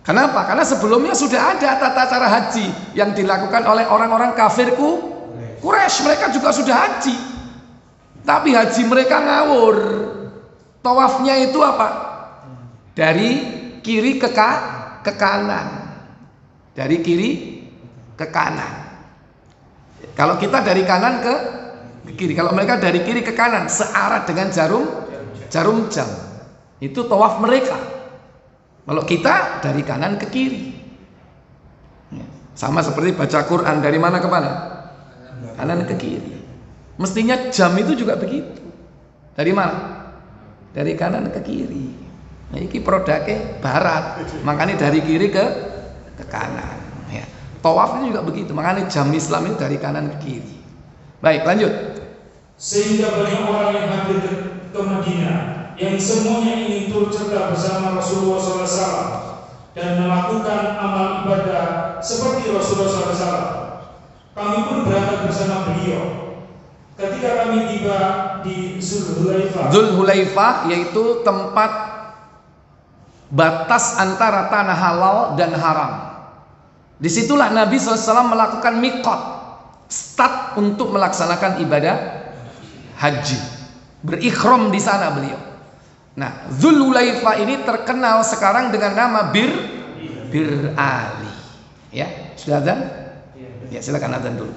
Kenapa? Karena sebelumnya sudah ada tata cara haji yang dilakukan oleh orang-orang kafir Quraisy. Mereka juga sudah haji. Tapi haji mereka ngawur. Tawafnya itu apa? Dari kiri ke kanan. Dari kiri ke kanan. Kalau kita dari kanan ke kiri, kalau mereka dari kiri ke kanan, searah dengan jarum jam. Itu tawaf mereka. Kalau kita dari kanan ke kiri. Sama seperti baca Quran, dari mana ke mana? Kanan ke kiri. Mestinya jam itu juga begitu. Dari mana? Dari kanan ke kiri. Nah, ini produknya barat, makanya dari kiri ke kanan. Ya. Tawafnya juga begitu, makanya jam Islam ini dari kanan ke kiri. Baik, lanjut. Sehingga banyak orang yang hadir ke Madinah yang semuanya ingin turut serta bersama Rasulullah SAW dan melakukan amal ibadah seperti Rasulullah SAW. Kami pun berangkat bersama beliau. Ketika kami tiba di Dzulhulaifah, yaitu tempat batas antara tanah halal dan haram. Disitulah Nabi SAW melakukan miqat, start untuk melaksanakan ibadah haji. Berikhram di sana beliau. Nah, Dzulhulaifah ini terkenal sekarang dengan nama Bir Ali. Ya, sudah azan? Ya, silakan azan dulu.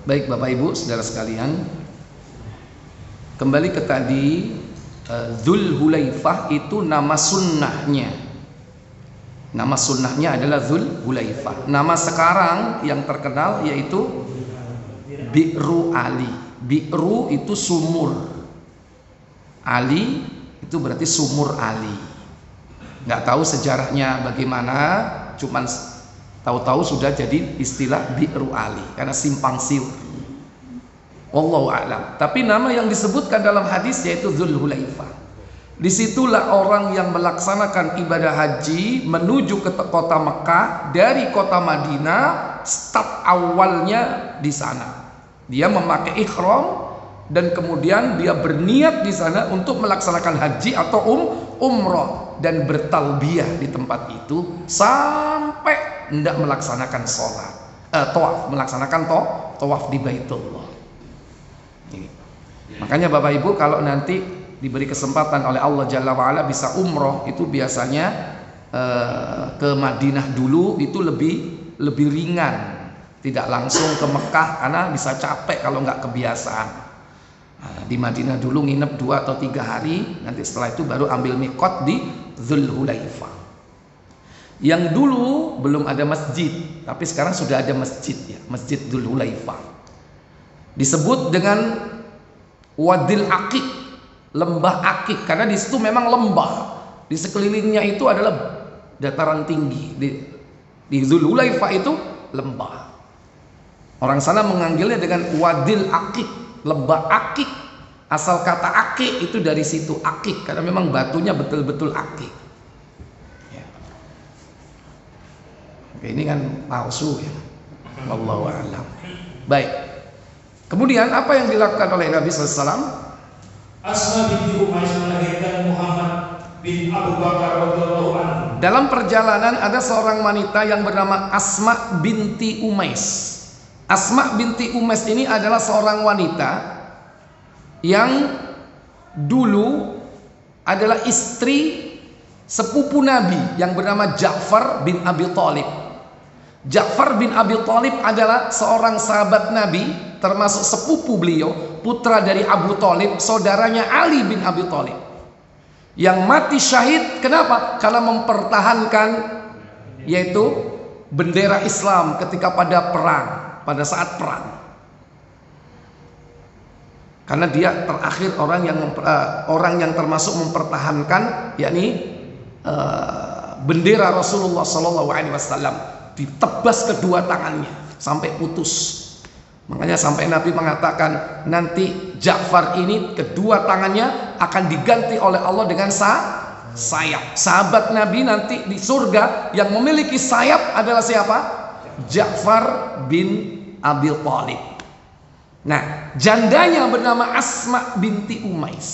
Baik Bapak Ibu saudara sekalian, kembali ke tadi, Dzulhulaifah itu nama sunnahnya. Nama sunnahnya adalah Dzulhulaifah. Nama sekarang yang terkenal yaitu Bi'ru Ali. Bi'ru itu sumur, Ali itu berarti sumur Ali. Nggak tahu sejarahnya bagaimana, cuman tahu-tahu sudah jadi istilah Bi'ru Ali karena simpang siur. Wallahu a'lam. Tapi nama yang disebutkan dalam hadis yaitu Dzulhulaifah. Disitulah orang yang melaksanakan ibadah haji menuju ke kota Mekah dari kota Madinah. Start awalnya di sana. Dia memakai ihram dan kemudian dia berniat di sana untuk melaksanakan haji atau umrah dan bertalbiyah di tempat itu sampai hendak melaksanakan sholat, tawaf, melaksanakan tawaf di Baitullah. Ini. Makanya Bapak Ibu kalau nanti diberi kesempatan oleh Allah Jalla wa'ala bisa umroh, itu biasanya ke Madinah dulu itu lebih ringan, tidak langsung ke Mekah karena bisa capek kalau nggak kebiasaan. Di Madinah dulu nginep 2 atau 3 hari, nanti setelah itu baru ambil mikot di Dzulhulaifah. Yang dulu belum ada masjid, tapi sekarang sudah ada masjid ya, Masjid Dzulhulaifah. Disebut dengan Wadil Aqiq, lembah Aqiq, karena di situ memang lembah. Di sekelilingnya itu adalah dataran tinggi. Di Dzulhulaifah itu lembah. Orang sana menganggilnya dengan Wadil Aqiq, lembah Aqiq. Asal kata Aqiq itu dari situ, Aqiq, karena memang batunya betul-betul Aqiq. Ya. Oke, ini kan palsu ya. Wallahu a'lam. Baik. Kemudian apa yang dilakukan oleh Nabi SAW? Asma binti Umais melahirkan Muhammad bin Abu Bakar radhiyallahu anhu. Dalam perjalanan ada seorang wanita yang bernama Asma binti Umais. Asma binti Umais ini adalah seorang wanita yang dulu adalah istri sepupu Nabi yang bernama Ja'far bin Abi Thalib. Ja'far bin Abi Thalib adalah seorang sahabat Nabi, termasuk sepupu beliau, putra dari Abu Thalib, saudaranya Ali bin Abi Thalib, yang mati syahid. Kenapa? Karena mempertahankan yaitu bendera Islam ketika pada perang, pada saat perang. Karena dia terakhir orang yang termasuk mempertahankan, yakni bendera Rasulullah SAW ditebas kedua tangannya sampai putus. Makanya sampai Nabi mengatakan nanti Ja'far ini kedua tangannya akan diganti oleh Allah dengan sayap. Sahabat Nabi nanti di surga yang memiliki sayap adalah siapa? Ja'far bin Abi Thalib. Nah, jandanya bernama Asma binti Umais.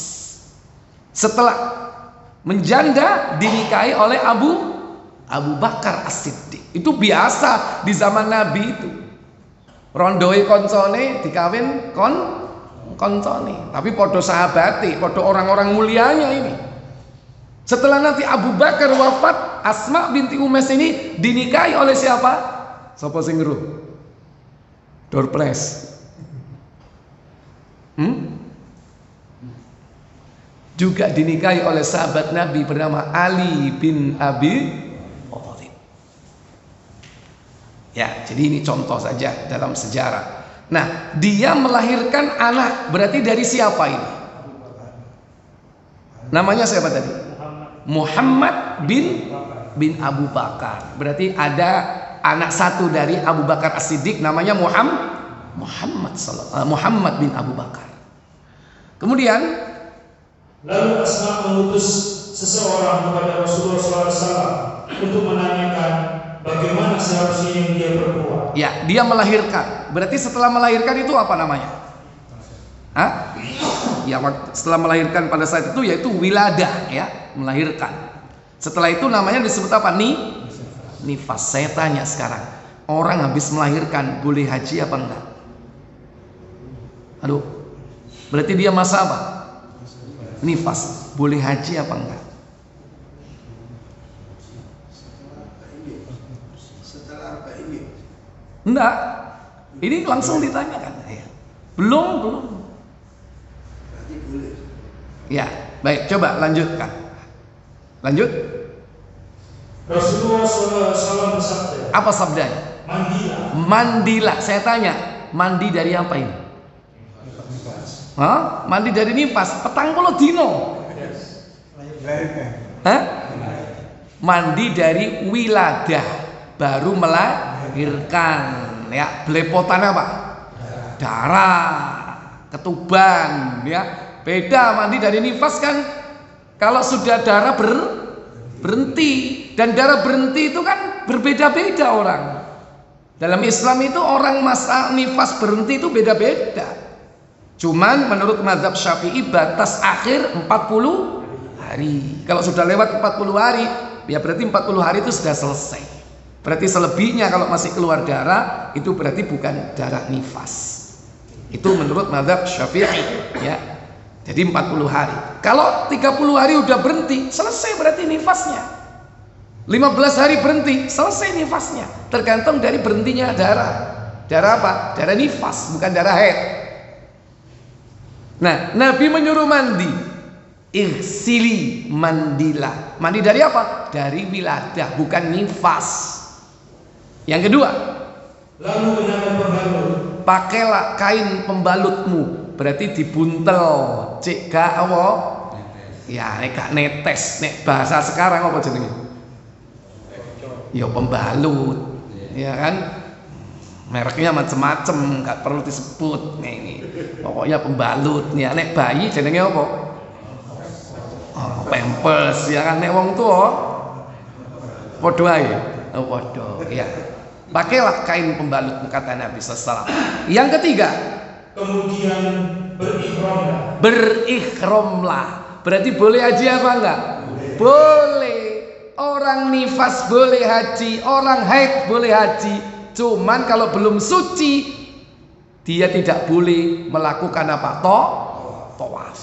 Setelah menjanda dinikahi oleh Abu Bakar As-Siddiq. Itu biasa di zaman Nabi itu. Rondoi koncone dikawin koncone, tapi podo sahabati, podo orang-orang mulianya ini. Setelah nanti Abu Bakar wafat, Asma binti Umais ini dinikahi oleh siapa? Sapa sing ngeruh? Doorpres. Juga dinikahi oleh sahabat Nabi bernama Ali bin Abi Thalib. Ya, jadi ini contoh saja dalam sejarah. Nah, dia melahirkan anak, berarti dari siapa ini? Namanya siapa tadi? Muhammad bin Abu Bakar. Berarti ada anak satu dari Abu Bakar As-Siddiq namanya Muhammad bin Abu Bakar. Kemudian lalu Asma mengutus seseorang kepada Rasulullah SAW untuk menanyakan bagaimana seharusnya yang dia perbuat. Ya, dia melahirkan. Berarti setelah melahirkan itu apa namanya? Hah? Ya, setelah melahirkan pada saat itu yaitu wiladah, ya, melahirkan. Setelah itu namanya disebut apa? Nifas. Saya tanya sekarang, orang habis melahirkan boleh haji apa enggak? Aduh, berarti dia masa apa? Nifas. Boleh haji apa enggak? Enggak. Ini langsung ditanyakan. Belum. Ya, baik, coba lanjutkan. Lanjut. Rasulullah SAW bersabda. Apa sabdanya? Mandilah. Saya tanya, mandi dari apa ini? Hah? Mandi dari nifas. 40 dino. Hah? Mandi dari wiladah, baru melahirkan. Ya, belepotan apa? Darah, ketuban, ya. Beda mandi dari nifas kan. Kalau sudah darah berhenti, dan darah berhenti itu kan berbeda-beda orang. Dalam Islam itu orang masa nifas berhenti itu beda-beda. Cuman menurut mazhab Syafi'i batas akhir 40 hari. Kalau sudah lewat 40 hari, ya berarti 40 hari itu sudah selesai. Berarti selebihnya kalau masih keluar darah, itu berarti bukan darah nifas. Itu menurut mazhab Syafi'i, ya. Jadi 40 hari. Kalau 30 hari udah berhenti, selesai berarti nifasnya. 15 hari berhenti, selesai nifasnya. Tergantung dari berhentinya darah. Darah apa? Darah nifas, bukan darah haid. Nah, Nabi menyuruh mandi. Ighsili, mandilah. Mandi dari apa? Dari wiladah, bukan nifas. Yang kedua, lalu kenakan pembalut. Pakailah kain pembalutmu. Berarti dibuntel, cek gak apa? Ya, nek gak netes, nek bahasa sekarang apa jenenge? Ya pembalut, ya kan? Mereknya macam-macam, gak perlu disebut. Nih ini, pokoknya pembalut. Nih, nek bayi jenenge apa? Oh, pampers, ya kan? Nek wong tua, podo ae, podo, ya. Pakailah kain pembalut, kata Nabi SAW. Yang ketiga, kemudian berikhramlah. Berikhramlah. Berarti boleh haji apa enggak? Boleh. Orang nifas boleh haji, orang haid boleh haji. Cuman kalau belum suci, dia tidak boleh melakukan apa? Tawaf.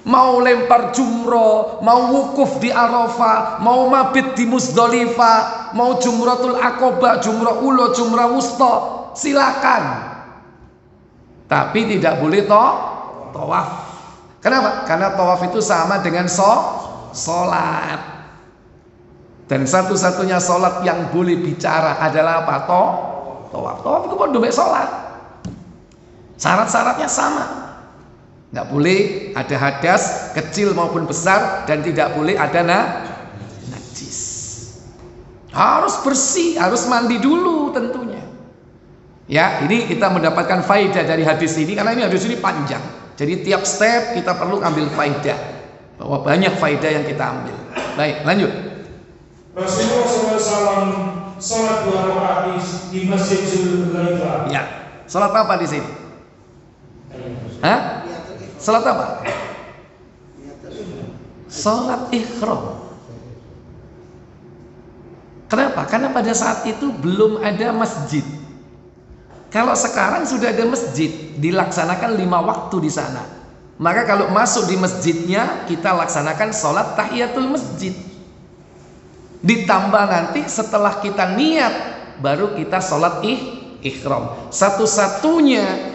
Mau lempar jumroh, mau wukuf di Arafah, mau mabit di Muzdalifah, mau jumratul Aqabah, jumrah ula, jumrah wusta, silakan. Tapi tidak boleh tawaf. Kenapa? Karena tawaf itu sama dengan sholat. Dan satu-satunya sholat yang boleh bicara adalah apa? Tawaf. Tawaf itu pun domek sholat. Syarat-syaratnya sama. Nggak boleh ada hadas kecil maupun besar, dan tidak boleh ada najis. Harus bersih, harus mandi dulu tentunya. Ya, ini kita mendapatkan faedah dari hadis ini, karena ini hadis ini panjang. Jadi tiap step kita perlu ambil faedah, bahwa banyak faedah yang kita ambil. Baik, lanjut. Rasulullah SAW salat 2 rakaat di Masjid Zulhulaifah. Ya, salat apa di sini? Hah? Salat apa? Salat ikhram. Kenapa? Karena pada saat itu belum ada masjid. Kalau sekarang sudah ada masjid, dilaksanakan 5 waktu di sana. Maka kalau masuk di masjidnya, kita laksanakan sholat tahiyatul masjid. Ditambah nanti setelah kita niat, baru kita sholat ikhram. Satu-satunya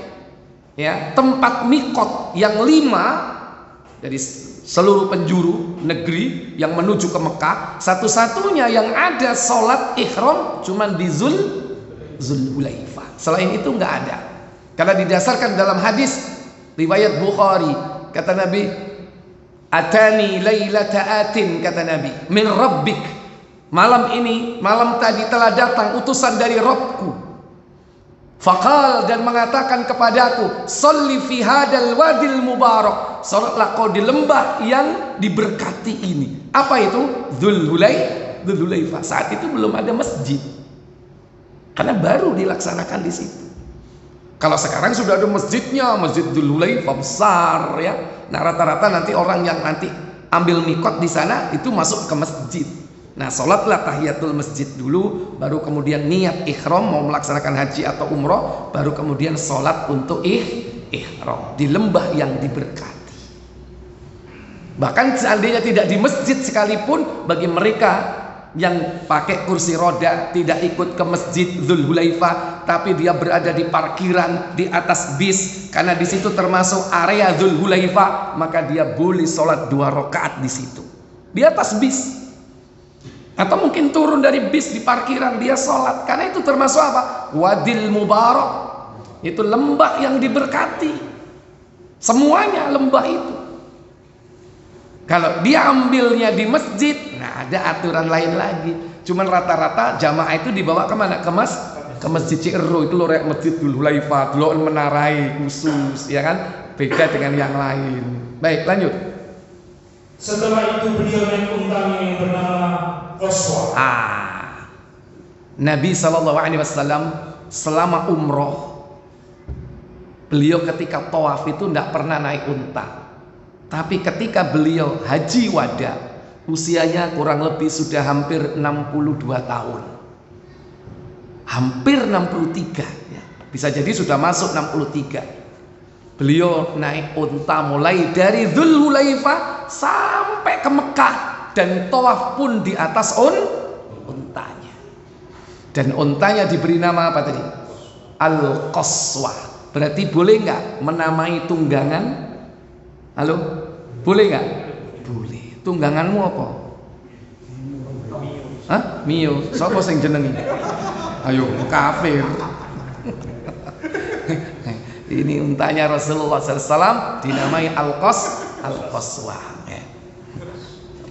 ya tempat mikot yang 5 dari seluruh penjuru negeri yang menuju ke Mekah, satu-satunya yang ada sholat ikhram cuman di Zulhulaifah. Selain itu nggak ada. Karena didasarkan dalam hadis riwayat Bukhari, kata Nabi, atani lailata atin, kata Nabi, min rabbik, malam ini, malam tadi telah datang utusan dari Rabbku. Faqal, dan mengatakan kepadaku, sholli fi hadal wadil mubarak, salatlah kau di lembah yang diberkati ini. Apa itu? Zulhulaifah. Saat itu belum ada masjid, karena baru dilaksanakan di situ. Kalau sekarang sudah ada masjidnya, Masjid Zulhulaifah besar ya. Nah, rata-rata nanti orang yang nanti ambil mikot di sana itu masuk ke masjid. Nah, sholatlah tahiyatul masjid dulu, baru kemudian niat ikhram mau melaksanakan haji atau umroh, baru kemudian sholat untuk ikhram di lembah yang diberkati. Bahkan seandainya tidak di masjid sekalipun, bagi mereka yang pakai kursi roda tidak ikut ke masjid Dzulhulaifah, tapi dia berada di parkiran di atas bis karena di situ termasuk area Dzulhulaifah, maka dia boleh sholat 2 rakaat di situ di atas bis. Atau mungkin turun dari bis di parkiran dia sholat, karena itu termasuk apa? Wadil Mubarak, itu lembah yang diberkati. Semuanya lembah itu. Kalau dia ambilnya di masjid, nah ada aturan lain lagi. Cuman rata-rata jamaah itu dibawa kemana? Ke masjid Ci'ero itu loh, masjid Dzulhulaifah, dulu menarai khusus, ya kan? Beda dengan yang lain. Baik, lanjut. Setelah itu beliau naik untanya yang bernama Qaswa. Nabi SAW selama umroh, beliau ketika tawaf itu tidak pernah naik unta. Tapi ketika beliau haji wada, usianya kurang lebih sudah hampir 62 tahun. Hampir 63 ya. Bisa jadi sudah masuk 63. Beliau naik unta mulai dari Dzulhulaifah sampai ke Mekah, dan tawaf pun di atas untanya. Dan untanya diberi nama apa tadi? Al-Qaswa. Berarti boleh nggak menamai tunggangan? Halo? Boleh nggak? Boleh. Tungganganmu apa? Hah? Mio. Sopo sing jenengi? Ayo, kafir. Ini untanya Rasulullah SAW dinamai Al-Qaswa.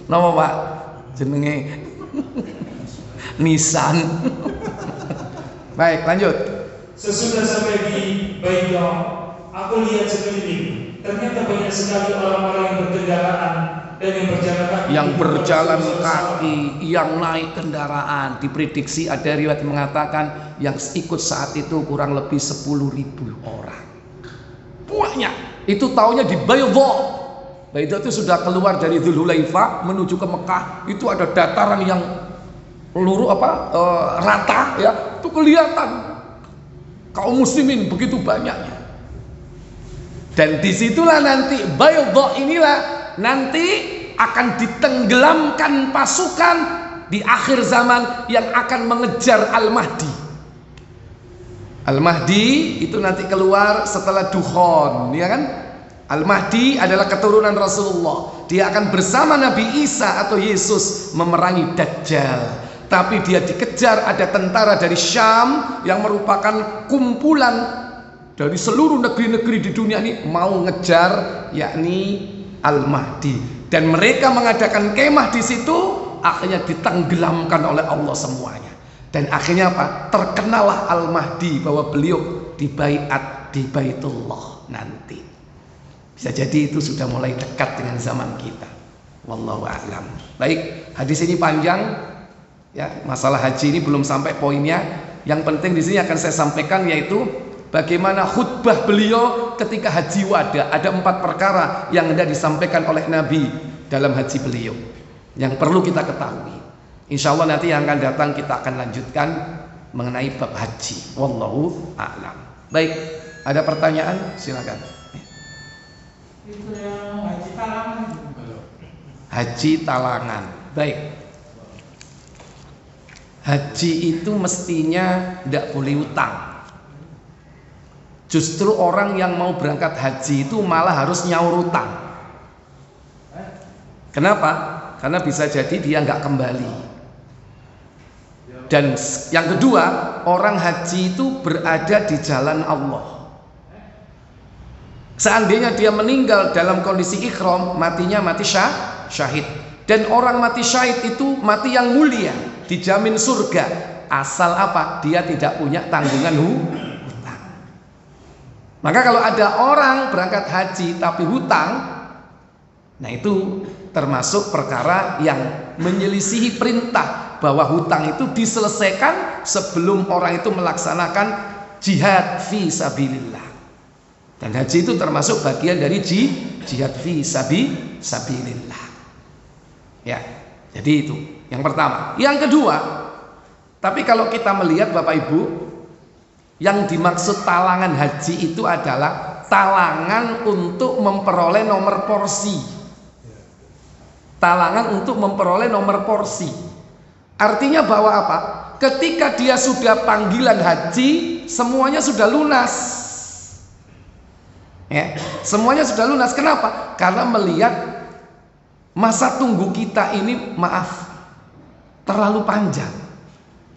Nama Pak? Jenenge Nisan. Baik, lanjut. Sesudah sampai di Baidah, aku lihat sekeliling. Ternyata banyak sekali orang-orang yang berkendaraan dan yang berjalan kaki, yang naik kendaraan. Diprediksi ada riwayat mengatakan yang ikut saat itu kurang lebih 10.000 orang. Banyak. Itu taunya di Baidah. Baidah itu sudah keluar dari Dzulhulaifah menuju ke Mekah. Itu ada dataran yang rata ya. Itu kelihatan kaum muslimin begitu banyaknya. Dan disitulah nanti Baidah inilah nanti akan ditenggelamkan pasukan di akhir zaman yang akan mengejar Al-Mahdi. Al-Mahdi itu nanti keluar setelah Dukhon, ya kan? Al-Mahdi adalah keturunan Rasulullah. Dia akan bersama Nabi Isa atau Yesus memerangi Dajjal. Tapi dia dikejar, ada tentara dari Syam yang merupakan kumpulan dari seluruh negeri-negeri di dunia ini mau ngejar, yakni Al-Mahdi. Dan mereka mengadakan kemah di situ, akhirnya ditenggelamkan oleh Allah semuanya. Dan akhirnya apa? Terkenalah Al-Mahdi bahwa beliau dibaiat di Baitullah nanti. Bisa jadi itu sudah mulai dekat dengan zaman kita. Wallahu a'lam. Baik, hadis ini panjang. Ya, masalah haji ini belum sampai poinnya. Yang penting di sini akan saya sampaikan yaitu bagaimana khutbah beliau ketika haji wada. Ada 4 perkara yang hendak disampaikan oleh Nabi dalam haji beliau yang perlu kita ketahui. Insya Allah nanti yang akan datang kita akan lanjutkan mengenai bab haji. Wallahu a'lam. Baik, ada pertanyaan? Silakan. Itu yang haji talangan. Haji talangan. Baik. Haji itu mestinya tidak boleh utang. Justru orang yang mau berangkat haji itu malah harus nyaur utang. Kenapa? Karena bisa jadi dia nggak kembali. Dan yang kedua, orang haji itu berada di jalan Allah. Seandainya dia meninggal dalam kondisi ihram, matinya mati syahid. Dan orang mati syahid itu mati yang mulia, dijamin surga. Asal apa? Dia tidak punya tanggungan hutang. Maka kalau ada orang berangkat haji tapi hutang, nah itu termasuk perkara yang menyelisihi perintah bahwa hutang itu diselesaikan sebelum orang itu melaksanakan jihad fi sabilillah. Dan haji itu termasuk bagian dari jihad fi sabilillah. Ya, jadi itu yang pertama. Yang kedua, tapi kalau kita melihat Bapak Ibu, yang dimaksud talangan haji itu adalah talangan untuk memperoleh nomor porsi. Talangan untuk memperoleh nomor porsi. Artinya bahwa apa? Ketika dia sudah panggilan haji, semuanya sudah lunas. Ya, semuanya sudah lunas. Kenapa? Karena melihat masa tunggu kita ini, maaf, terlalu panjang.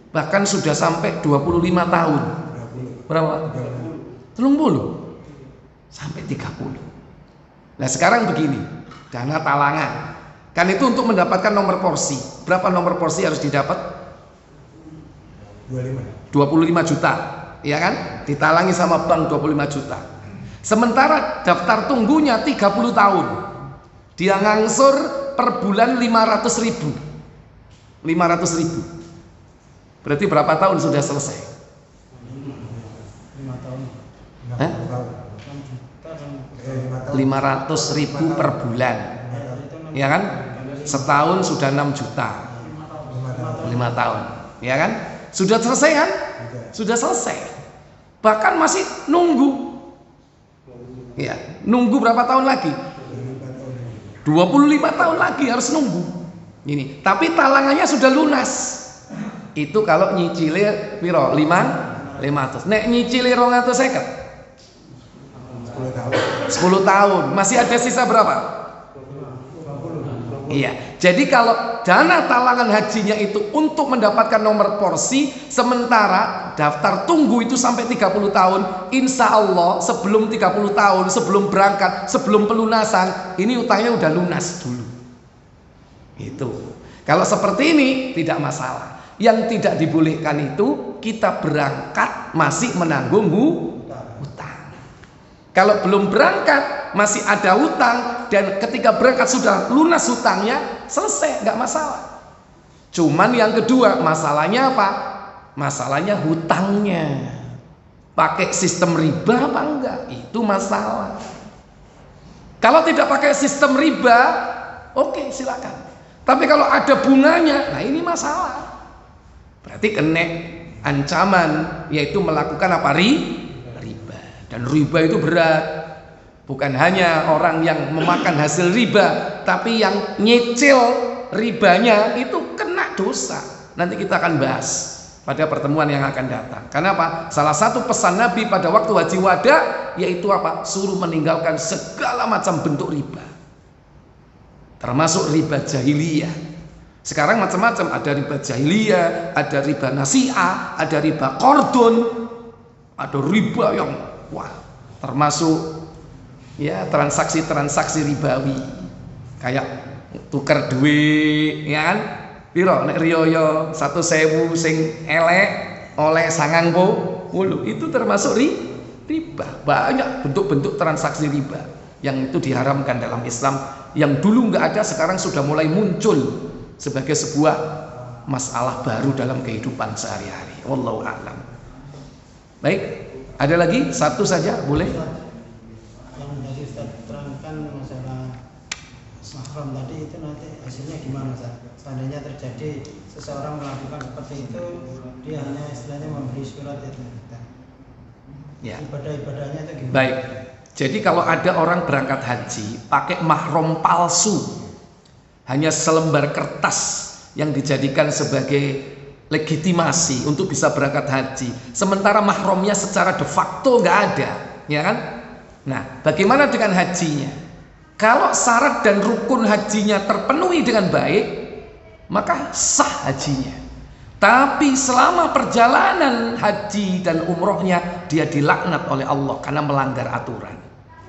Bahkan sudah sampai 25 tahun. Berapa? 30 sampai 30. Nah sekarang begini, dana talangan kan itu untuk mendapatkan nomor porsi. Berapa nomor porsi harus didapat? 25 juta, ya kan? Ditalangi sama bank 25 juta. Sementara daftar tunggunya 30 tahun. Dia ngangsur per bulan 500 ribu. Berarti berapa tahun sudah selesai? 5 tahun. 500 ribu per bulan, ya kan? Setahun sudah 6 juta. 5 tahun, ya kan? Sudah selesai kan? Sudah selesai. Bahkan masih nunggu. Ya, nunggu berapa tahun lagi? 25 tahun lagi harus nunggu. Ini, tapi talangannya sudah lunas. Itu kalau nyicile piro? 500. Nek nyicile 250. 10 tahun. Masih ada sisa berapa? Iya. Jadi kalau dana talangan hajinya itu untuk mendapatkan nomor porsi, sementara daftar tunggu itu sampai 30 tahun, insya Allah sebelum 30 tahun, sebelum berangkat, sebelum pelunasan, ini utangnya udah lunas dulu. Itu. Kalau seperti ini tidak masalah. Yang tidak dibolehkan itu kita berangkat masih menanggung hutang. Kalau belum berangkat masih ada hutang, dan ketika berangkat sudah lunas hutangnya, selesai, nggak masalah. Cuman yang kedua masalahnya apa? Masalahnya hutangnya pakai sistem riba apa enggak, itu masalah. Kalau tidak pakai sistem riba, oke, silakan. Tapi kalau ada bunganya, nah ini masalah. Berarti kena ancaman, yaitu melakukan apa? Riba. Dan riba itu berat. Bukan hanya orang yang memakan hasil riba, tapi yang nyicil ribanya itu kena dosa. Nanti kita akan bahas pada pertemuan yang akan datang. Karena apa? Salah satu pesan Nabi pada waktu haji wada, yaitu apa? Suruh meninggalkan segala macam bentuk riba, termasuk riba jahiliyah. Sekarang macam-macam, ada riba jahiliyah, ada riba nasi'ah, ada riba kordon, ada riba yang wah, termasuk ya transaksi-transaksi ribawi, kayak tuker duit, ya kan? Piro nek riyo 1.000 sing elek oleh 9.000, itu termasuk riba. Banyak bentuk-bentuk transaksi riba yang itu diharamkan dalam Islam, yang dulu nggak ada, sekarang sudah mulai muncul sebagai sebuah masalah baru dalam kehidupan sehari-hari. Wallahu a'lam. Baik, ada lagi satu saja boleh? Yang tadi Ustaz terangkan masalah mahram tadi, itu nanti hasilnya gimana Ustaz? Seandainya terjadi seseorang melakukan seperti itu, dia hanya istilahnya memberi surat itu. Ya. Ibadah-ibadahnya itu gimana? Baik. Jadi kalau ada orang berangkat haji pakai mahram palsu, hanya selembar kertas yang dijadikan sebagai legitimasi untuk bisa berangkat haji, sementara mahramnya secara de facto nggak ada, ya kan? Nah, bagaimana dengan hajinya? Kalau syarat dan rukun hajinya terpenuhi dengan baik, maka sah hajinya. Tapi selama perjalanan haji dan umrohnya, dia dilaknat oleh Allah karena melanggar aturan.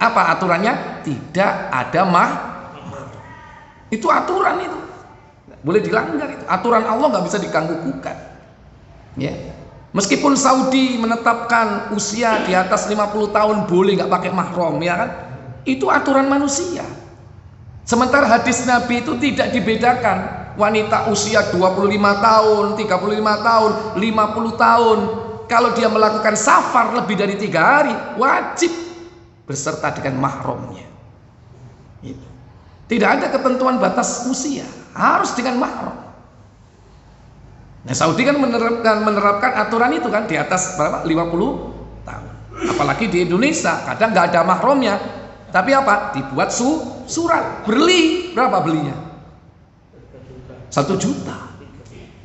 Apa aturannya? Tidak ada itu aturan, itu boleh dilanggar, itu aturan Allah, nggak bisa diganggu-gugat. Ya, meskipun Saudi menetapkan usia di atas 50 tahun boleh nggak pakai mahram, ya kan? Itu aturan manusia. Sementara hadis Nabi itu tidak dibedakan. Wanita usia 25 tahun, 35 tahun, 50 tahun, kalau dia melakukan safar lebih dari 3 hari, wajib berserta dengan mahramnya. Itu. Tidak ada ketentuan batas usia, harus dengan mahram. Nah, Saudi kan menerapkan aturan itu kan di atas berapa? 50 tahun. Apalagi di Indonesia, kadang nggak ada mahramnya, tapi apa? Dibuat surat. Berapa belinya? 1 juta.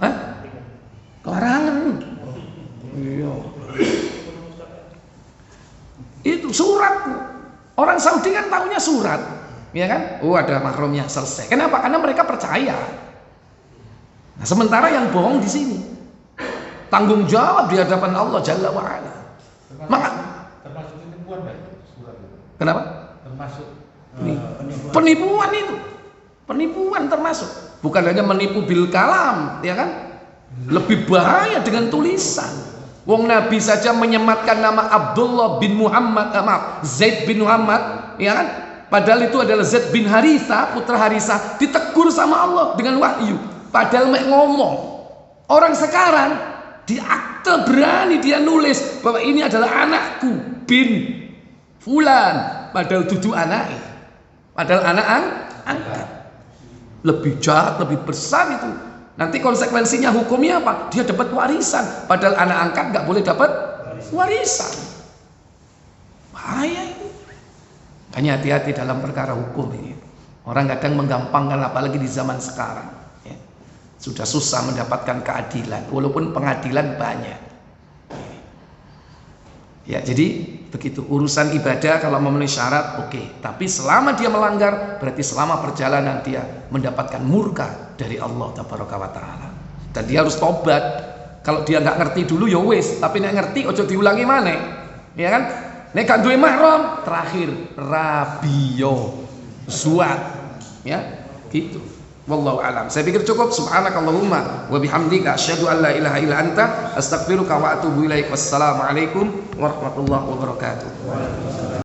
Hah? Itu surat. Orang Saudi kan tahunya surat, ya kan? Oh, ada mahramnya, selesai. Kenapa? Karena mereka percaya. Nah, sementara yang bohong di sini. Tanggung jawab di hadapan Allah Jalla wa Ala. Maka termasuk penipuan, Pak, surat itu. kenapa? Termasuk Penipuan itu. Penipuan termasuk. Bukan hanya menipu bil kalam, ya kan? Lebih bahaya dengan tulisan. Wong Nabi saja menyematkan nama Abdullah bin Muhammad, Zaid bin Muhammad, ya kan? Padahal itu adalah Zaid bin Haritha, putra Haritha, ditegur sama Allah dengan wahyu. Padahal mek ngomong. Orang sekarang di akte berani dia nulis bahwa ini adalah anakku bin fulan, padahal duduk anaknya. Padahal anak angkat. Lebih jahat, lebih besar itu. Nanti konsekuensinya hukumnya apa? Dia dapat warisan, padahal anak angkat nggak boleh dapat warisan. Bahaya itu. Hanya hati-hati dalam perkara hukum ini. Orang kadang menggampangkan, apalagi di zaman sekarang. Ya. Sudah susah mendapatkan keadilan, walaupun pengadilan banyak. Ya, jadi begitu urusan ibadah kalau memenuhi syarat oke. Tapi selama dia melanggar, berarti selama perjalanan dia mendapatkan murka dari Allah Tabaraka wa Ta'ala. Dan dia harus tobat. Kalau dia nggak ngerti dulu ya wis, tapi nek ngerti ojo diulangi maneh. Ya kan? Nek gak duwe mahram, terakhir rabiyo suat. Ya, gitu. Wallahu alam. Saya pikir cukup. Subhanakallahumma wa bihamdika asyhadu an la ilaha illa anta astaghfiruka wa atubu ilaik. Wassalamualaikum warahmatullahi wabarakatuh.